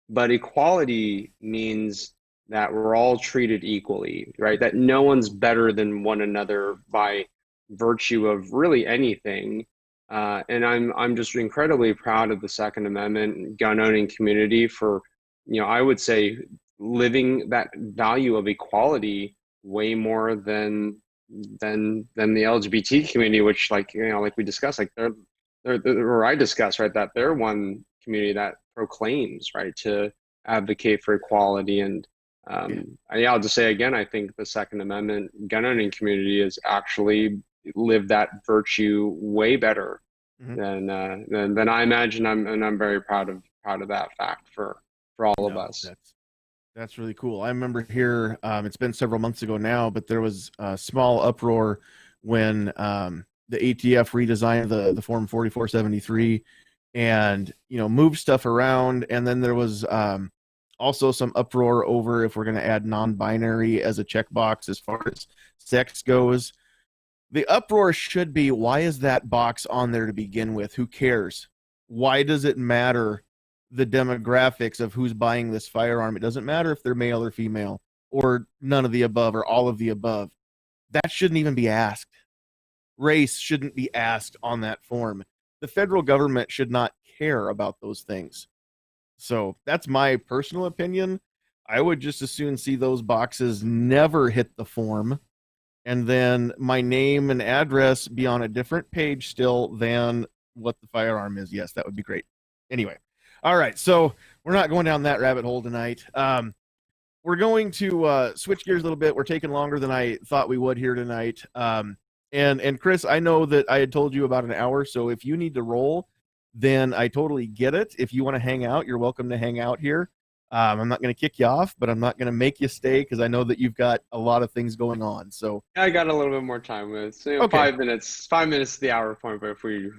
C: But equality means that we're all treated equally, right? That no one's better than one another by virtue of really anything. And I'm just incredibly proud of the Second Amendment gun owning community for, I would say, living that value of equality way more than the LGBT community, which like we discussed, like I discussed, right, that they're one community that proclaims, right, to advocate for equality. And I'll just say again, I think the Second Amendment gun owning community has actually lived that virtue way better than I imagine. I'm very proud of that fact for all of us.
B: That's really cool. I remember here, it's been several months ago now, but there was a small uproar when the ATF redesigned the Form 4473 and, moved stuff around. And then there was also some uproar over if we're going to add non-binary as a checkbox as far as sex goes. The uproar should be, why is that box on there to begin with? Who cares? why does it matter the demographics of who's buying this firearm? It doesn't matter if they're male or female or none of the above or all of the above. That shouldn't even be asked. Race shouldn't be asked on that form. The federal government should not care about those things. So that's my personal opinion. I would just as soon see those boxes never hit the form, and then my name and address be on a different page still than what the firearm is. Yes, that would be great. Anyway, all right, so we're not going down that rabbit hole tonight. We're going to switch gears a little bit. We're taking longer than I thought we would here tonight. And Chris, I know that I had told you about an hour, so if you need to roll, then I totally get it. If you want to hang out, you're welcome to hang out here. I'm not going to kick you off, but I'm not going to make you stay because I know that you've got a lot of things going on. So
C: I got a little bit more time. It's
B: Okay.
C: 5 minutes. 5 minutes to the hour point, but if we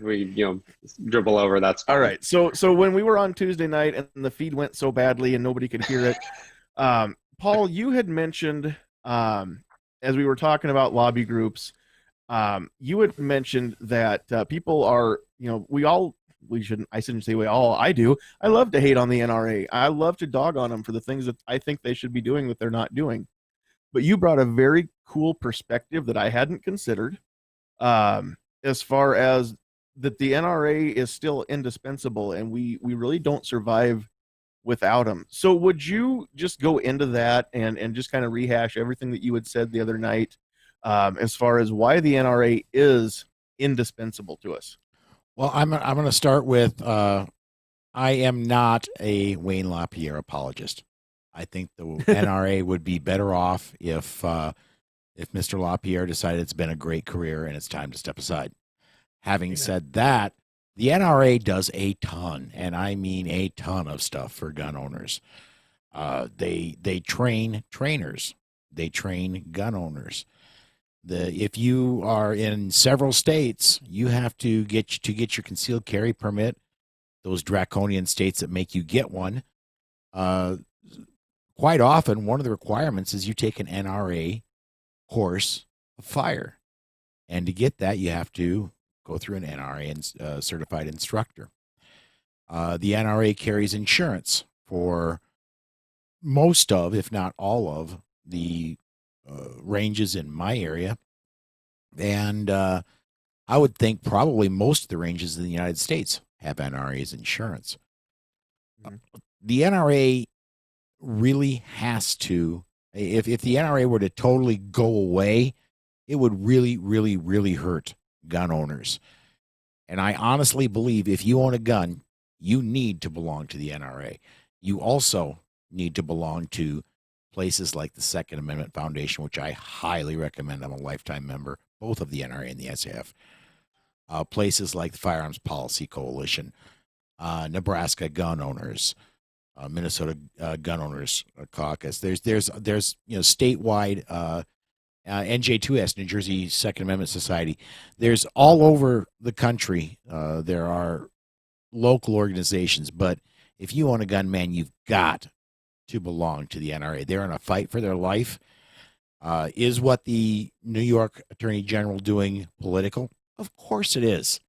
C: dribble over, that's fine.
B: all right. So when we were on Tuesday night and the feed went so badly and nobody could hear it, Paul, you had mentioned as we were talking about lobby groups, you had mentioned that people are, I shouldn't say we all, I do. I love to hate on the NRA. I love to dog on them for the things that I think they should be doing that they're not doing. But you brought a very cool perspective that I hadn't considered, as far as that the NRA is still indispensable and we really don't survive without them. So would you just go into that and just kind of rehash everything that you had said the other night, as far as why the NRA is indispensable to us?
A: Well, I'm going to start with I am not a Wayne LaPierre apologist. I think the NRA would be better off if Mr. LaPierre decided it's been a great career and it's time to step aside. Having said that, the NRA does a ton, and I mean a ton of stuff for gun owners. They train trainers. They train gun owners. If you are in several states, you have to get your concealed carry permit. Those draconian states that make you get one. Quite often, one of the requirements is you take an NRA course of fire, and to get that, you have to go through an NRA certified instructor. The NRA carries insurance for most of, if not all of, the ranges in my area, and I would think probably most of the ranges in the United States have NRA's insurance. The NRA really has to, if the NRA were to totally go away, it would really, really, really hurt gun owners. And I honestly believe if you own a gun, you need to belong to the NRA. You also need to belong to places like the Second Amendment Foundation, which I highly recommend. I'm a lifetime member, both of the NRA and the SAF. Places like the Firearms Policy Coalition, Nebraska Gun Owners, Minnesota Gun Owners Caucus. There's statewide NJ2S, New Jersey Second Amendment Society. There's all over the country. There are local organizations, but if you own a gun, man, you've got to belong to the NRA. They're in a fight for their life. Is what the New York Attorney General doing political? Of course it is.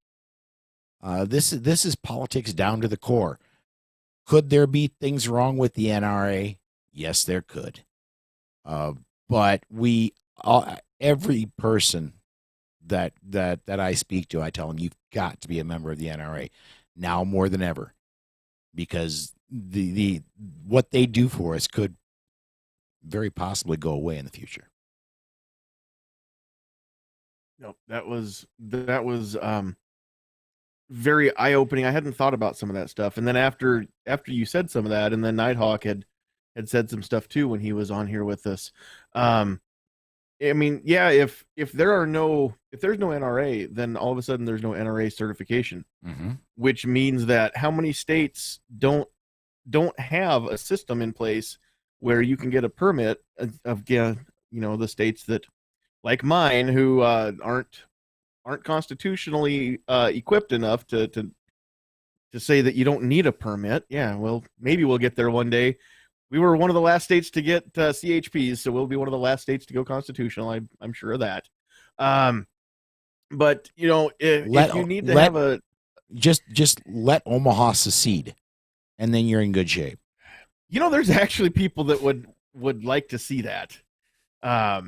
A: This is politics down to the core. Could there be things wrong with the NRA? Yes, there could. But every person that I speak to, I tell them you've got to be a member of the NRA now more than ever, because the what they do for us could very possibly go away in the future.
B: No, that was very eye-opening. I hadn't thought about some of that stuff. And then after you said some of that, and then Nighthawk had said some stuff too when he was on here with us. I mean, yeah, if there's no NRA, then all of a sudden there's no NRA certification, which means that how many states don't have a system in place where you can get a permit of the states that, like mine, who aren't constitutionally equipped enough to say that you don't need a permit. Yeah, well, maybe we'll get there one day. We were one of the last states to get CHPs, so we'll be one of the last states to go constitutional. I'm sure of that. But if you need to have a
A: Just let Omaha secede, and then you're in good shape.
B: There's actually people that would like to see that. I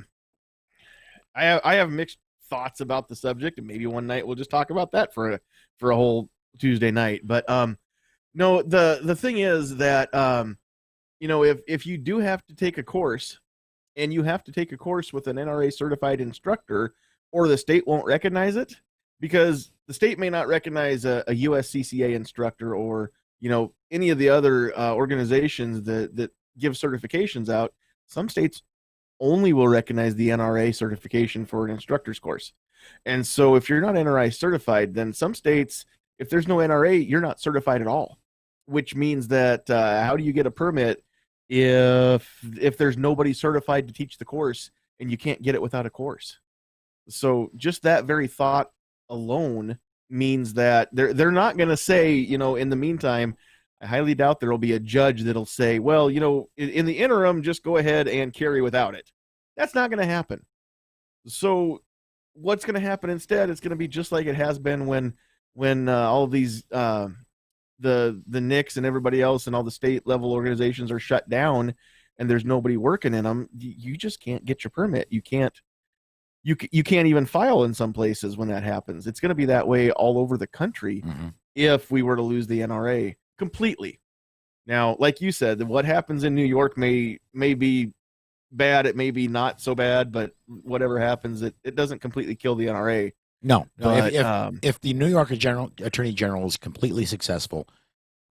B: have mixed thoughts about the subject, and maybe one night we'll just talk about that for a whole Tuesday night. But no, the thing is that if you do have to take a course, and you have to take a course with an NRA certified instructor, or the state won't recognize it, because the state may not recognize a USCCA instructor, or any of the other organizations that give certifications out. Some states only will recognize the NRA certification for an instructor's course. And so if you're not NRA certified, then some states, if there's no NRA, you're not certified at all, which means that how do you get a permit if there's nobody certified to teach the course, and you can't get it without a course? So just that very thought alone means that they're not going to say, in the meantime, I highly doubt there will be a judge that'll say, well, in the interim, just go ahead and carry without it. That's not going to happen. So what's going to happen instead? It's going to be just like it has been when all of these the NICs and everybody else and all the state level organizations are shut down, and there's nobody working in them. You just can't get your permit. You can't even file in some places when that happens. It's going to be that way all over the country if we were to lose the NRA completely. Now, like you said, what happens in New York may be bad. It may be not so bad, but whatever happens, it doesn't completely kill the NRA.
A: No.
B: But,
A: If the New York Attorney General is completely successful,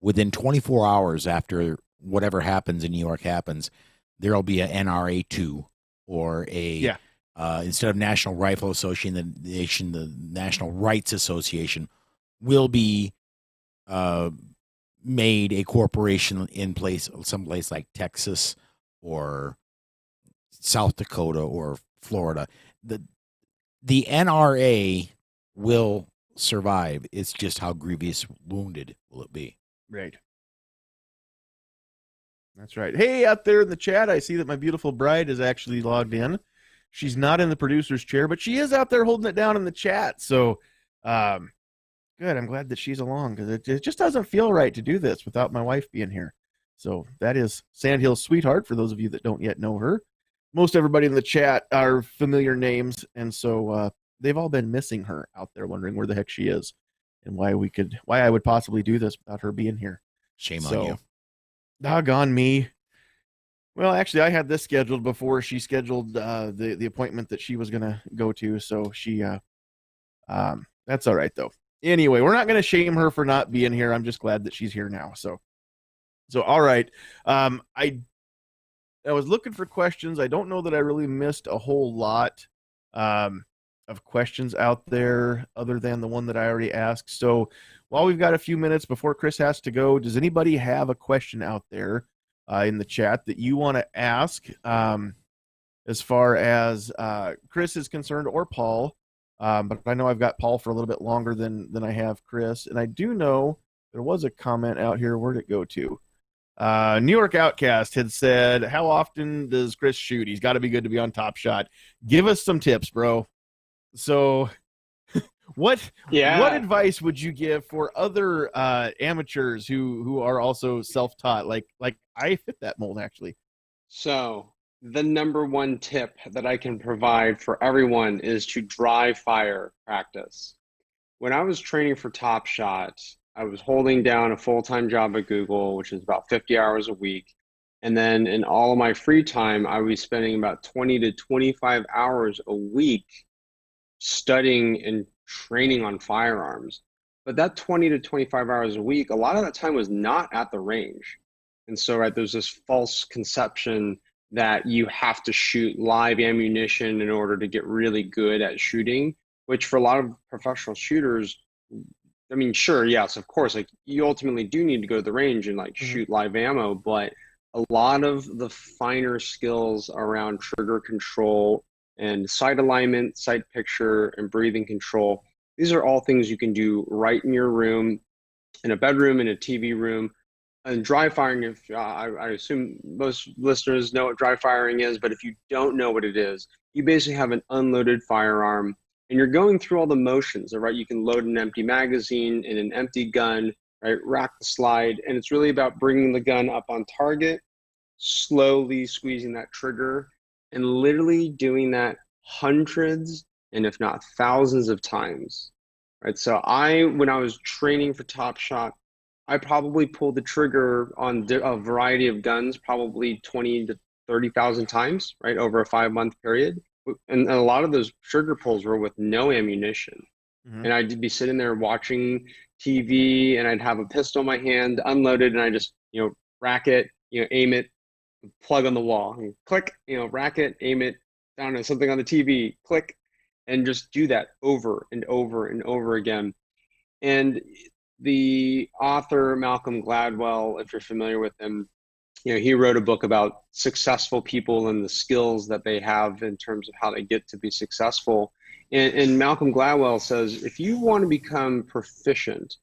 A: within 24 hours after whatever happens in New York happens, there will be an NRA 2 or instead of National Rifle Association, the National Rights Association will be made a corporation in place, someplace like Texas or South Dakota or Florida. The NRA will survive. It's just how grievous wounded will it be.
B: Right. That's right. Hey, out there in the chat, I see that my beautiful bride is actually logged in. She's not in the producer's chair, but she is out there holding it down in the chat. So, good. I'm glad that she's along, because it just doesn't feel right to do this without my wife being here. So that is Sandhill's sweetheart, for those of you that don't yet know her. Most everybody in the chat are familiar names, and so they've all been missing her out there, wondering where the heck she is and why I would possibly do this without her being here.
A: Shame on you.
B: Doggone me. Well, actually, I had this scheduled before she scheduled the appointment that she was going to go to, so she that's all right, though. Anyway, we're not going to shame her for not being here. I'm just glad that she's here now. So all right. I was looking for questions. I don't know that I really missed a whole lot of questions out there other than the one that I already asked. So while we've got a few minutes before Chris has to go, does anybody have a question out there in the chat that you want to ask as far as Chris is concerned, or Paul? But I know I've got Paul for a little bit longer than I have Chris. And I do know there was a comment out here. Where'd it go to? New York Outcast had said, how often does Chris shoot? He's got to be good to be on Top Shot. Give us some tips, bro. So what advice would you give for other amateurs who are also self-taught? Like I fit that mold, actually.
C: So the number one tip that I can provide for everyone is to dry fire practice. When I was training for Top Shot, I was holding down a full-time job at Google, which is about 50 hours a week. And then in all of my free time, I was spending about 20 to 25 hours a week studying and training on firearms. But that 20 to 25 hours a week, a lot of that time was not at the range. And so, right, there's this false conception that you have to shoot live ammunition in order to get really good at shooting, which for a lot of professional shooters, I mean, sure, yes, of course, like you ultimately do need to go to the range and like shoot live ammo, but a lot of the finer skills around trigger control and sight alignment, sight picture, and breathing control, these are all things you can do right in your room, in a bedroom, in a TV room. And dry firing, if I assume most listeners know what dry firing is, but if you don't know what it is, you basically have an unloaded firearm and you're going through all the motions, right? You can load an empty magazine in an empty gun, right? Rack the slide, and it's really about bringing the gun up on target, slowly squeezing that trigger, and literally doing that hundreds and if not thousands of times, right? So when I was training for Top Shot, I probably pulled the trigger on a variety of guns, probably 20 to 30,000 times, right, over a 5-month period. And a lot of those trigger pulls were with no ammunition. And I'd be sitting there watching TV, and I'd have a pistol in my hand, unloaded, and I just, rack it, aim it, plug on the wall, and click, rack it, aim it, I don't know, something on the TV, click, and just do that over and over and over again. And the author, Malcolm Gladwell, if you're familiar with him, he wrote a book about successful people and the skills that they have in terms of how they get to be successful. And Malcolm Gladwell says, if you want to become proficient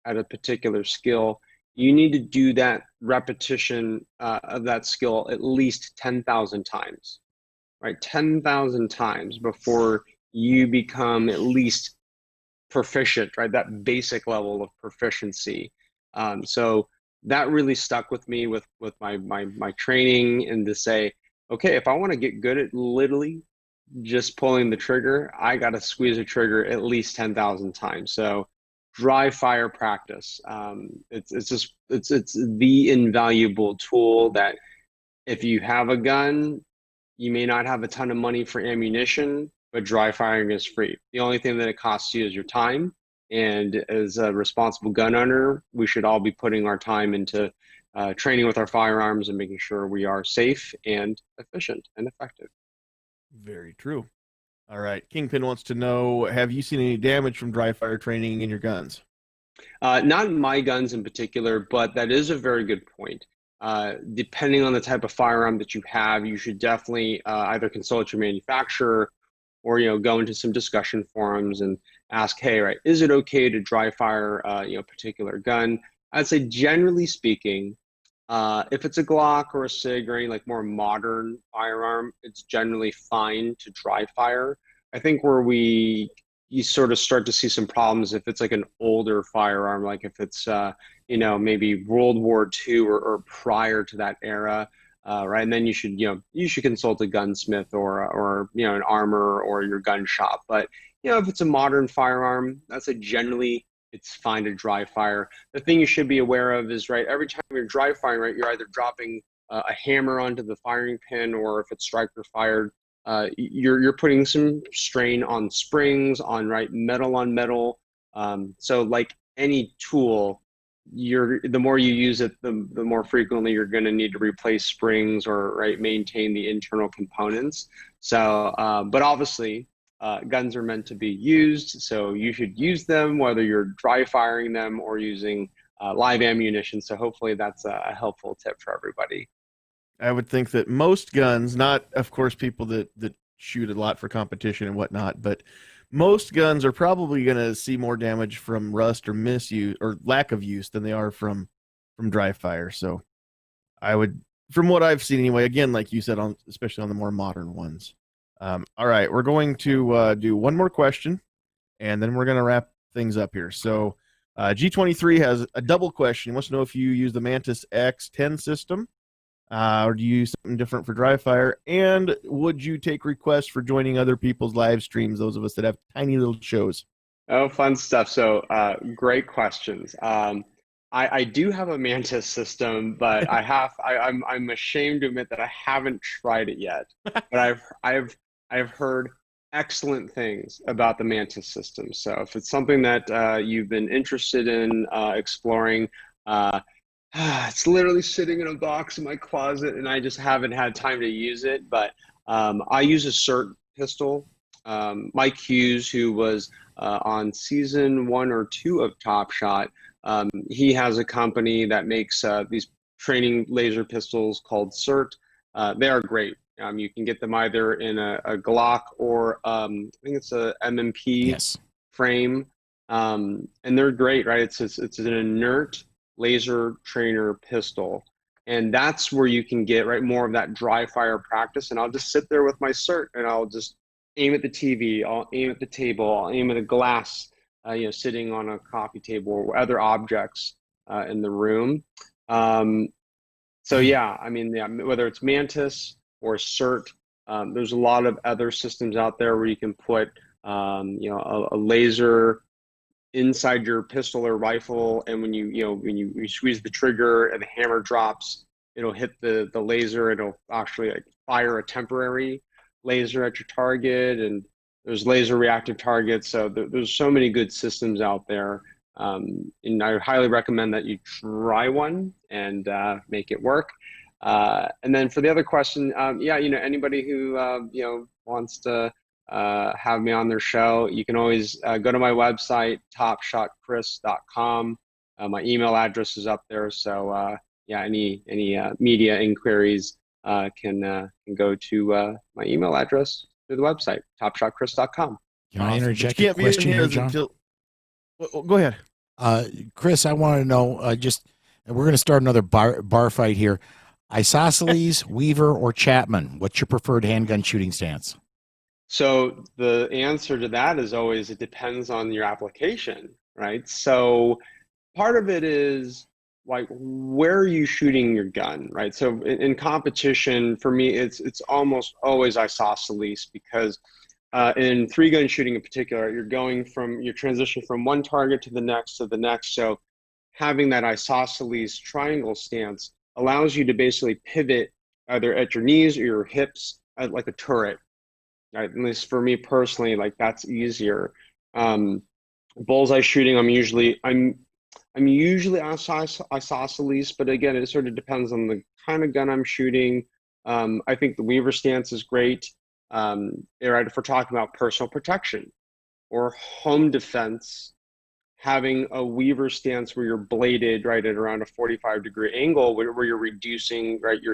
C: at a particular skill, you need to do that repetition of that skill at least 10,000 times, right? 10,000 times before you become at least proficient, right? That basic level of proficiency. So that really stuck with me with my training, and to say, okay, if I want to get good at literally just pulling the trigger, I got to squeeze a trigger at least 10,000 times. So dry fire practice. It's the invaluable tool that if you have a gun, you may not have a ton of money for ammunition, but dry firing is free. The only thing that it costs you is your time. And as a responsible gun owner, we should all be putting our time into training with our firearms and making sure we are safe and efficient and effective.
B: Very true. All right. Kingpin wants to know, have you seen any damage from dry fire training in your guns?
C: Not in my guns in particular, but that is a very good point. Depending on the type of firearm that you have, you should definitely either consult your manufacturer or go into some discussion forums and ask, hey, right, is it okay to dry fire a particular gun? I'd say generally speaking, if it's a Glock or a SIG or any like more modern firearm, it's generally fine to dry fire. I think where you sort of start to see some problems if it's like an older firearm, like if it's maybe World War II or prior to that era, right? And then you should consult a gunsmith or an armor or your gun shop. But if it's a modern firearm, that's generally it's fine to dry fire. The thing you should be aware of is, right, every time you're dry firing, right, you're either dropping a hammer onto the firing pin, or if it's striker fired, you're putting some strain on springs, on metal on metal. So like any tool, the more you use it, the more frequently you're going to need to replace springs or maintain the internal components. So, but obviously, guns are meant to be used, so you should use them whether you're dry firing them or using live ammunition. So hopefully that's a helpful tip for everybody.
B: I would think that most guns, not of course people that shoot a lot for competition and whatnot, but most guns are probably going to see more damage from rust or misuse or lack of use than they are from dry fire. So I would, from what I've seen anyway, again, like you said, especially on the more modern ones. All right, we're going to do one more question, and then we're going to wrap things up here. So G23 has a double question. He wants to know if you use the Mantis X10 system, or do you use something different for dry fire? And would you take requests for joining other people's live streams, those of us that have tiny little shows?
C: Oh, fun stuff. So great questions. I do have a Mantis system, but I'm ashamed to admit that I haven't tried it yet. But I've heard excellent things about the Mantis system. So if it's something that you've been interested in exploring, it's literally sitting in a box in my closet, and I just haven't had time to use it. But I use a CERT pistol. Mike Hughes, who was on season 1 or 2 of Top Shot, he has a company that makes these training laser pistols called CERT. They are great. You can get them either in a Glock or I think it's a M&P frame, and they're great, right? It's an inert laser trainer pistol, and that's where you can get more of that dry fire practice. And I'll just sit there with my CERT, and I'll just aim at the TV, I'll aim at the table, I'll aim at a glass, sitting on a coffee table or other objects in the room. So yeah, I mean, yeah, whether it's Mantis or CERT, there's a lot of other systems out there where you can put, a laser inside your pistol or rifle, and when you squeeze the trigger and the hammer drops, it'll hit the laser. It'll actually like fire a temporary laser at your target, and there's laser reactive targets. So there's so many good systems out there, and I highly recommend that you try one and make it work. And then for the other question, anybody who wants to have me on their show, you can always go to my website, topshotchris.com. My email address is up there. So any media inquiries can go to my email address through the website, topshotchris.com.
A: Can I interject a question here, John?
B: Go ahead.
A: Chris, I want to know, and we're going to start another bar fight here. Isosceles, Weaver, or Chapman? What's your preferred handgun shooting stance?
C: So the answer to that is always, it depends on your application, right? So part of it is like, where are you shooting your gun, right? So in competition, for me, it's almost always isosceles, because in 3-gun shooting in particular, you're transition from one target to the next to the next. So having that isosceles triangle stance allows you to basically pivot either at your knees or your hips like a turret. Right? At least for me personally, like that's easier. Bullseye shooting, I'm usually isosceles, but again, it sort of depends on the kind of gun I'm shooting. I think the Weaver stance is great. Right, if we're talking about personal protection or home defense, having a Weaver stance where you're bladed right at around a 45-degree angle, where you're reducing right your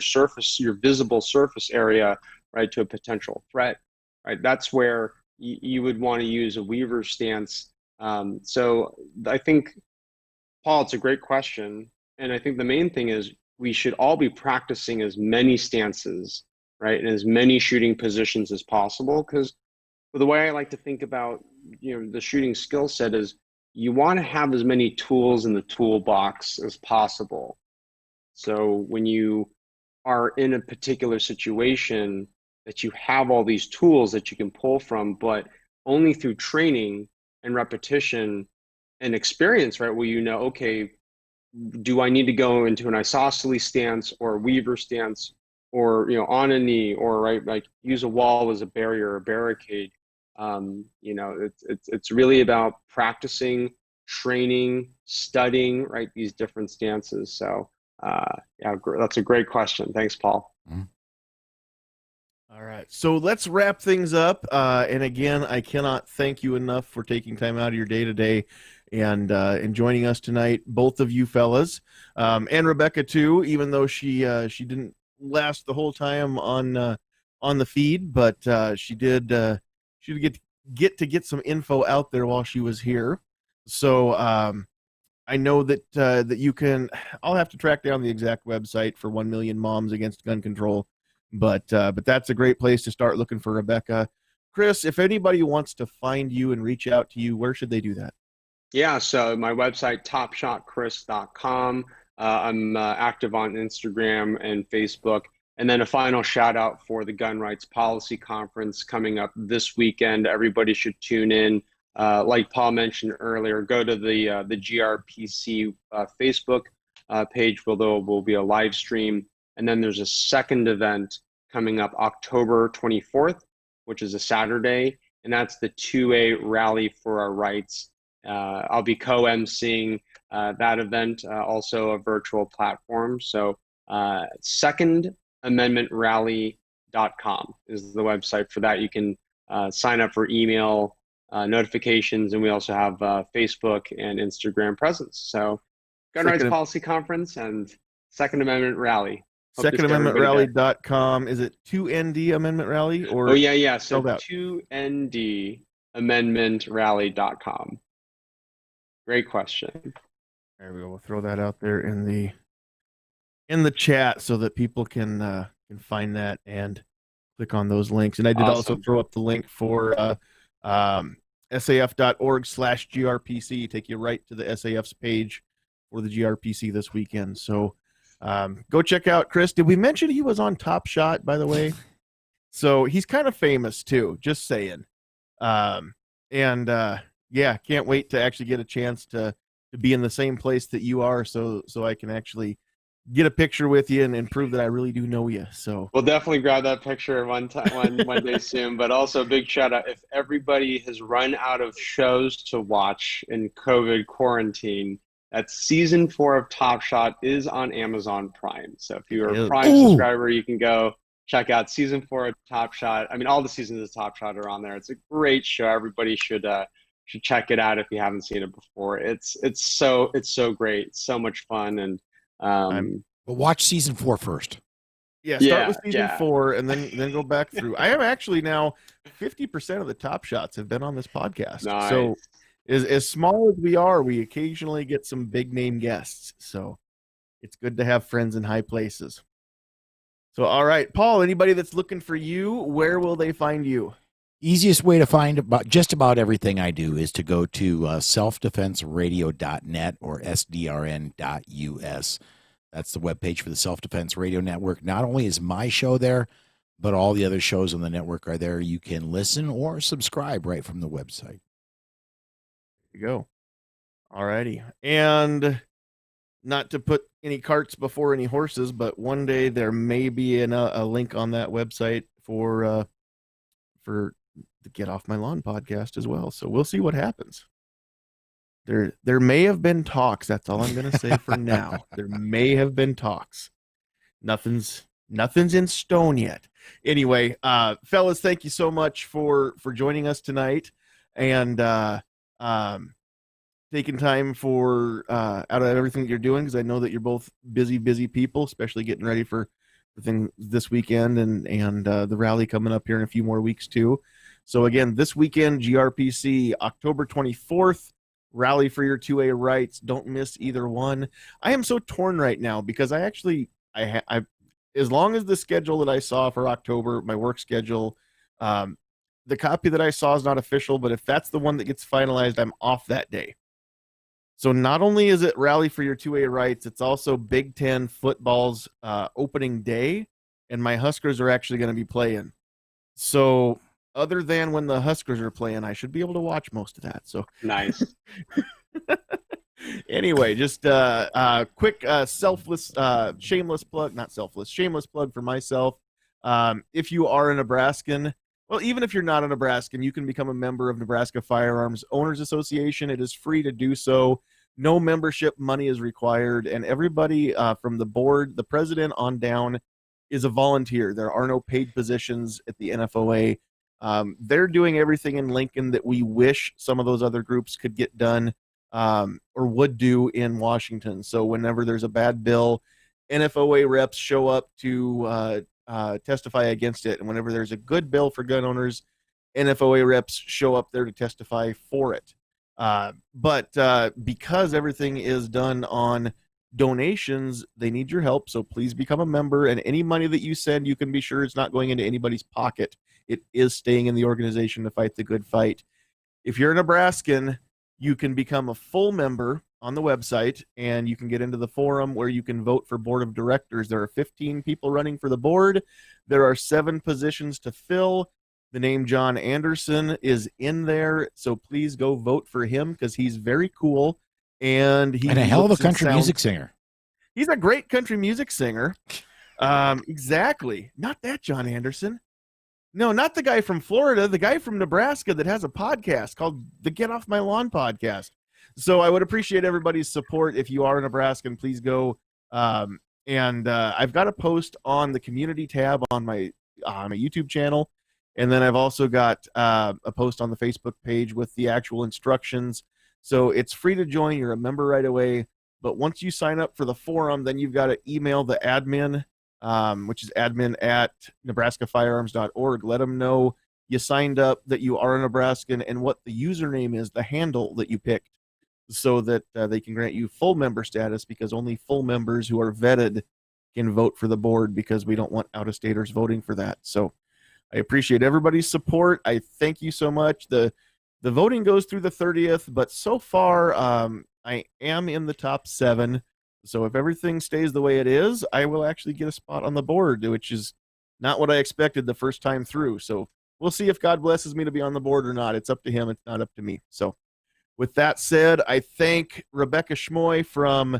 C: visible surface area right to a potential threat. Right, that's where you would want to use a Weaver stance. So I think, Paul, it's a great question, and I think the main thing is we should all be practicing as many stances, right, and as many shooting positions as possible. Because the way I like to think about the shooting skill set is you want to have as many tools in the toolbox as possible. So when you are in a particular situation, that you have all these tools that you can pull from, but only through training and repetition and experience, right? Where okay, do I need to go into an isosceles stance or a Weaver stance, or on a knee, or right, like use a wall as a barrier or barricade. It's really about practicing, training, studying, right, these different stances. So that's a great question. Thanks, Paul.
A: Mm-hmm.
B: All right, so let's wrap things up. And again, I cannot thank you enough for taking time out of your day today and joining us tonight, both of you fellas, and Rebecca too. Even though she didn't last the whole time on the feed, but she did get some info out there while she was here. So I know that you can. I'll have to track down the exact website for 1 Million Moms Against Gun Control. But that's a great place to start looking for Rebecca. Chris, if anybody wants to find you and reach out to you, where should they do that?
C: Yeah, so my website, topshotchris.com. I'm active on Instagram and Facebook. And then a final shout out for the Gun Rights Policy Conference coming up this weekend. Everybody should tune in. Like Paul mentioned earlier, go to the GRPC Facebook page where there will be a live stream. And then there's a second event coming up October 24th, which is a Saturday, and that's the 2A Rally for Our Rights. I'll be co-emceeing that event, also a virtual platform. So secondamendmentrally.com is the website for that. You can sign up for email notifications, and we also have Facebook and Instagram presence. So Gun Rights Policy Conference and Second Amendment Rally.
B: SecondAmendmentRally.com. Is it 2ND Amendment Rally? Or
C: oh, yeah. So 2NDAmendmentRally.com. Great question.
B: There we go. We'll throw that out there in the chat so that people can find that and click on those links. And I did also throw up the link for saf.org/GRPC, take you right to the SAF's page for the GRPC this weekend. So go check out Chris. Did we mention he was on Top Shot, by the way? So he's kind of famous too, just saying. Yeah, can't wait to actually get a chance to be in the same place that you are, so I can actually get a picture with you and prove that I really do know you. So
C: we'll definitely grab that picture one day soon. But also, big shout out if everybody has run out of shows to watch in COVID quarantine. That season 4 of Top Shot is on Amazon Prime. So if you're a Prime subscriber, you can go check out season 4 of Top Shot. I mean, all the seasons of Top Shot are on there. It's a great show. Everybody should check it out if you haven't seen it before. It's so great. It's so much fun. And
A: but watch season 4 first.
B: Yeah, start with season 4 and then go back through. I am actually now 50% of the Top Shots have been on this podcast.
C: Nice.
B: So as small as we are, we occasionally get some big name guests. So it's good to have friends in high places. So, all right, Paul, anybody that's looking for you, where will they find you?
A: Easiest way to find just about everything I do is to go to selfdefenseradio.net or sdrn.us. That's the webpage for the Self-Defense Radio Network. Not only is my show there, but all the other shows on the network are there. You can listen or subscribe right from the website.
B: There you go. All righty. And not to put any carts before any horses, but one day there may be a link on that website for the Get Off My Lawn podcast as well. So we'll see what happens. There may have been talks. That's all I'm going to say for now. There may have been talks. Nothing's in stone yet. Anyway, fellas, thank you so much for joining us tonight and taking time for out of everything that you're doing, because I know that you're both busy people, especially getting ready for the thing this weekend and the rally coming up here in a few more weeks too. So again, this weekend, GRPC, October 24th, rally for your 2A rights. Don't miss either one. I am so torn right now because I as long as the schedule that I saw for October, my work schedule, the copy that I saw is not official, but if that's the one that gets finalized, I'm off that day. So not only is it rally for your 2A rights, it's also Big Ten football's opening day, and my Huskers are actually going to be playing. So other than when the Huskers are playing, I should be able to watch most of that. So
C: nice.
B: Anyway, just quick shameless plug for myself. If you are a Nebraskan, well, even if you're not a Nebraskan, you can become a member of Nebraska Firearms Owners Association. It is free to do so. No membership money is required, and everybody from the board, the president on down, is a volunteer. There are no paid positions at the NFOA. They're doing everything in Lincoln that we wish some of those other groups could get done or would do in Washington. So whenever there's a bad bill, NFOA reps show up to testify against it. And whenever there's a good bill for gun owners, NFOA reps show up there to testify for it. But because everything is done on donations, they need your help. So please become a member, and any money that you send, you can be sure it's not going into anybody's pocket. It is staying in the organization to fight the good fight. If you're a Nebraskan, you can become a full member on the website, and you can get into the forum where you can vote for board of directors. There are 15 people running for the board. There are 7 positions to fill. The name John Anderson is in there, so please go vote for him because he's very cool. And he's
A: a hell of a country music singer.
B: He's a great country music singer. Exactly. Not that John Anderson. No, not the guy from Florida, the guy from Nebraska that has a podcast called the Get Off My Lawn podcast. So I would appreciate everybody's support. If you are a Nebraskan, please go. And I've got a post on the community tab on my YouTube channel. And then I've also got a post on the Facebook page with the actual instructions. So it's free to join. You're a member right away. But once you sign up for the forum, then you've got to email the admin, which is admin@nebraskafirearms.org. Let them know you signed up, that you are a Nebraskan, and what the username is, the handle that you picked, so that they can grant you full member status, because only full members who are vetted can vote for the board, because we don't want out-of-staters voting for that. So I appreciate everybody's support. I thank you so much. The voting goes through the 30th, but so far I am in the top 7. So if everything stays the way it is, I will actually get a spot on the board, which is not what I expected the first time through. So we'll see if God blesses me to be on the board or not. It's up to him. It's not up to me. So with that said, I thank Rebecca Schmoe from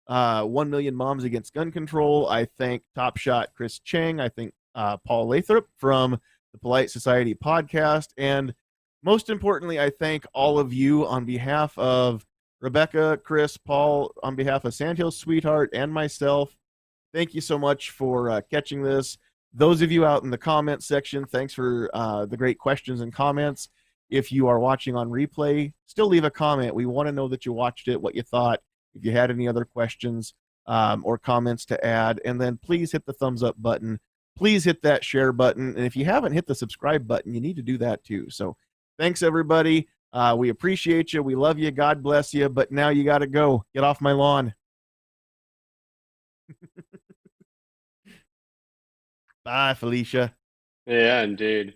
B: 1 Million Moms Against Gun Control. I thank Top Shot Chris Cheng. I thank Paul Lathrop from the Polite Society podcast. And most importantly, I thank all of you on behalf of Rebecca, Chris, Paul, on behalf of Sandhills Sweetheart and myself. Thank you so much for catching this. Those of you out in the comment section, thanks for the great questions and comments. If you are watching on replay, still leave a comment. We want to know that you watched it, what you thought, if you had any other questions or comments to add. And then please hit the thumbs up button. Please hit that share button. And if you haven't hit the subscribe button, you need to do that too. So thanks, everybody. We appreciate you. We love you. God bless you. But now you got to go. Get off my lawn. Bye, Felicia.
C: Yeah, indeed.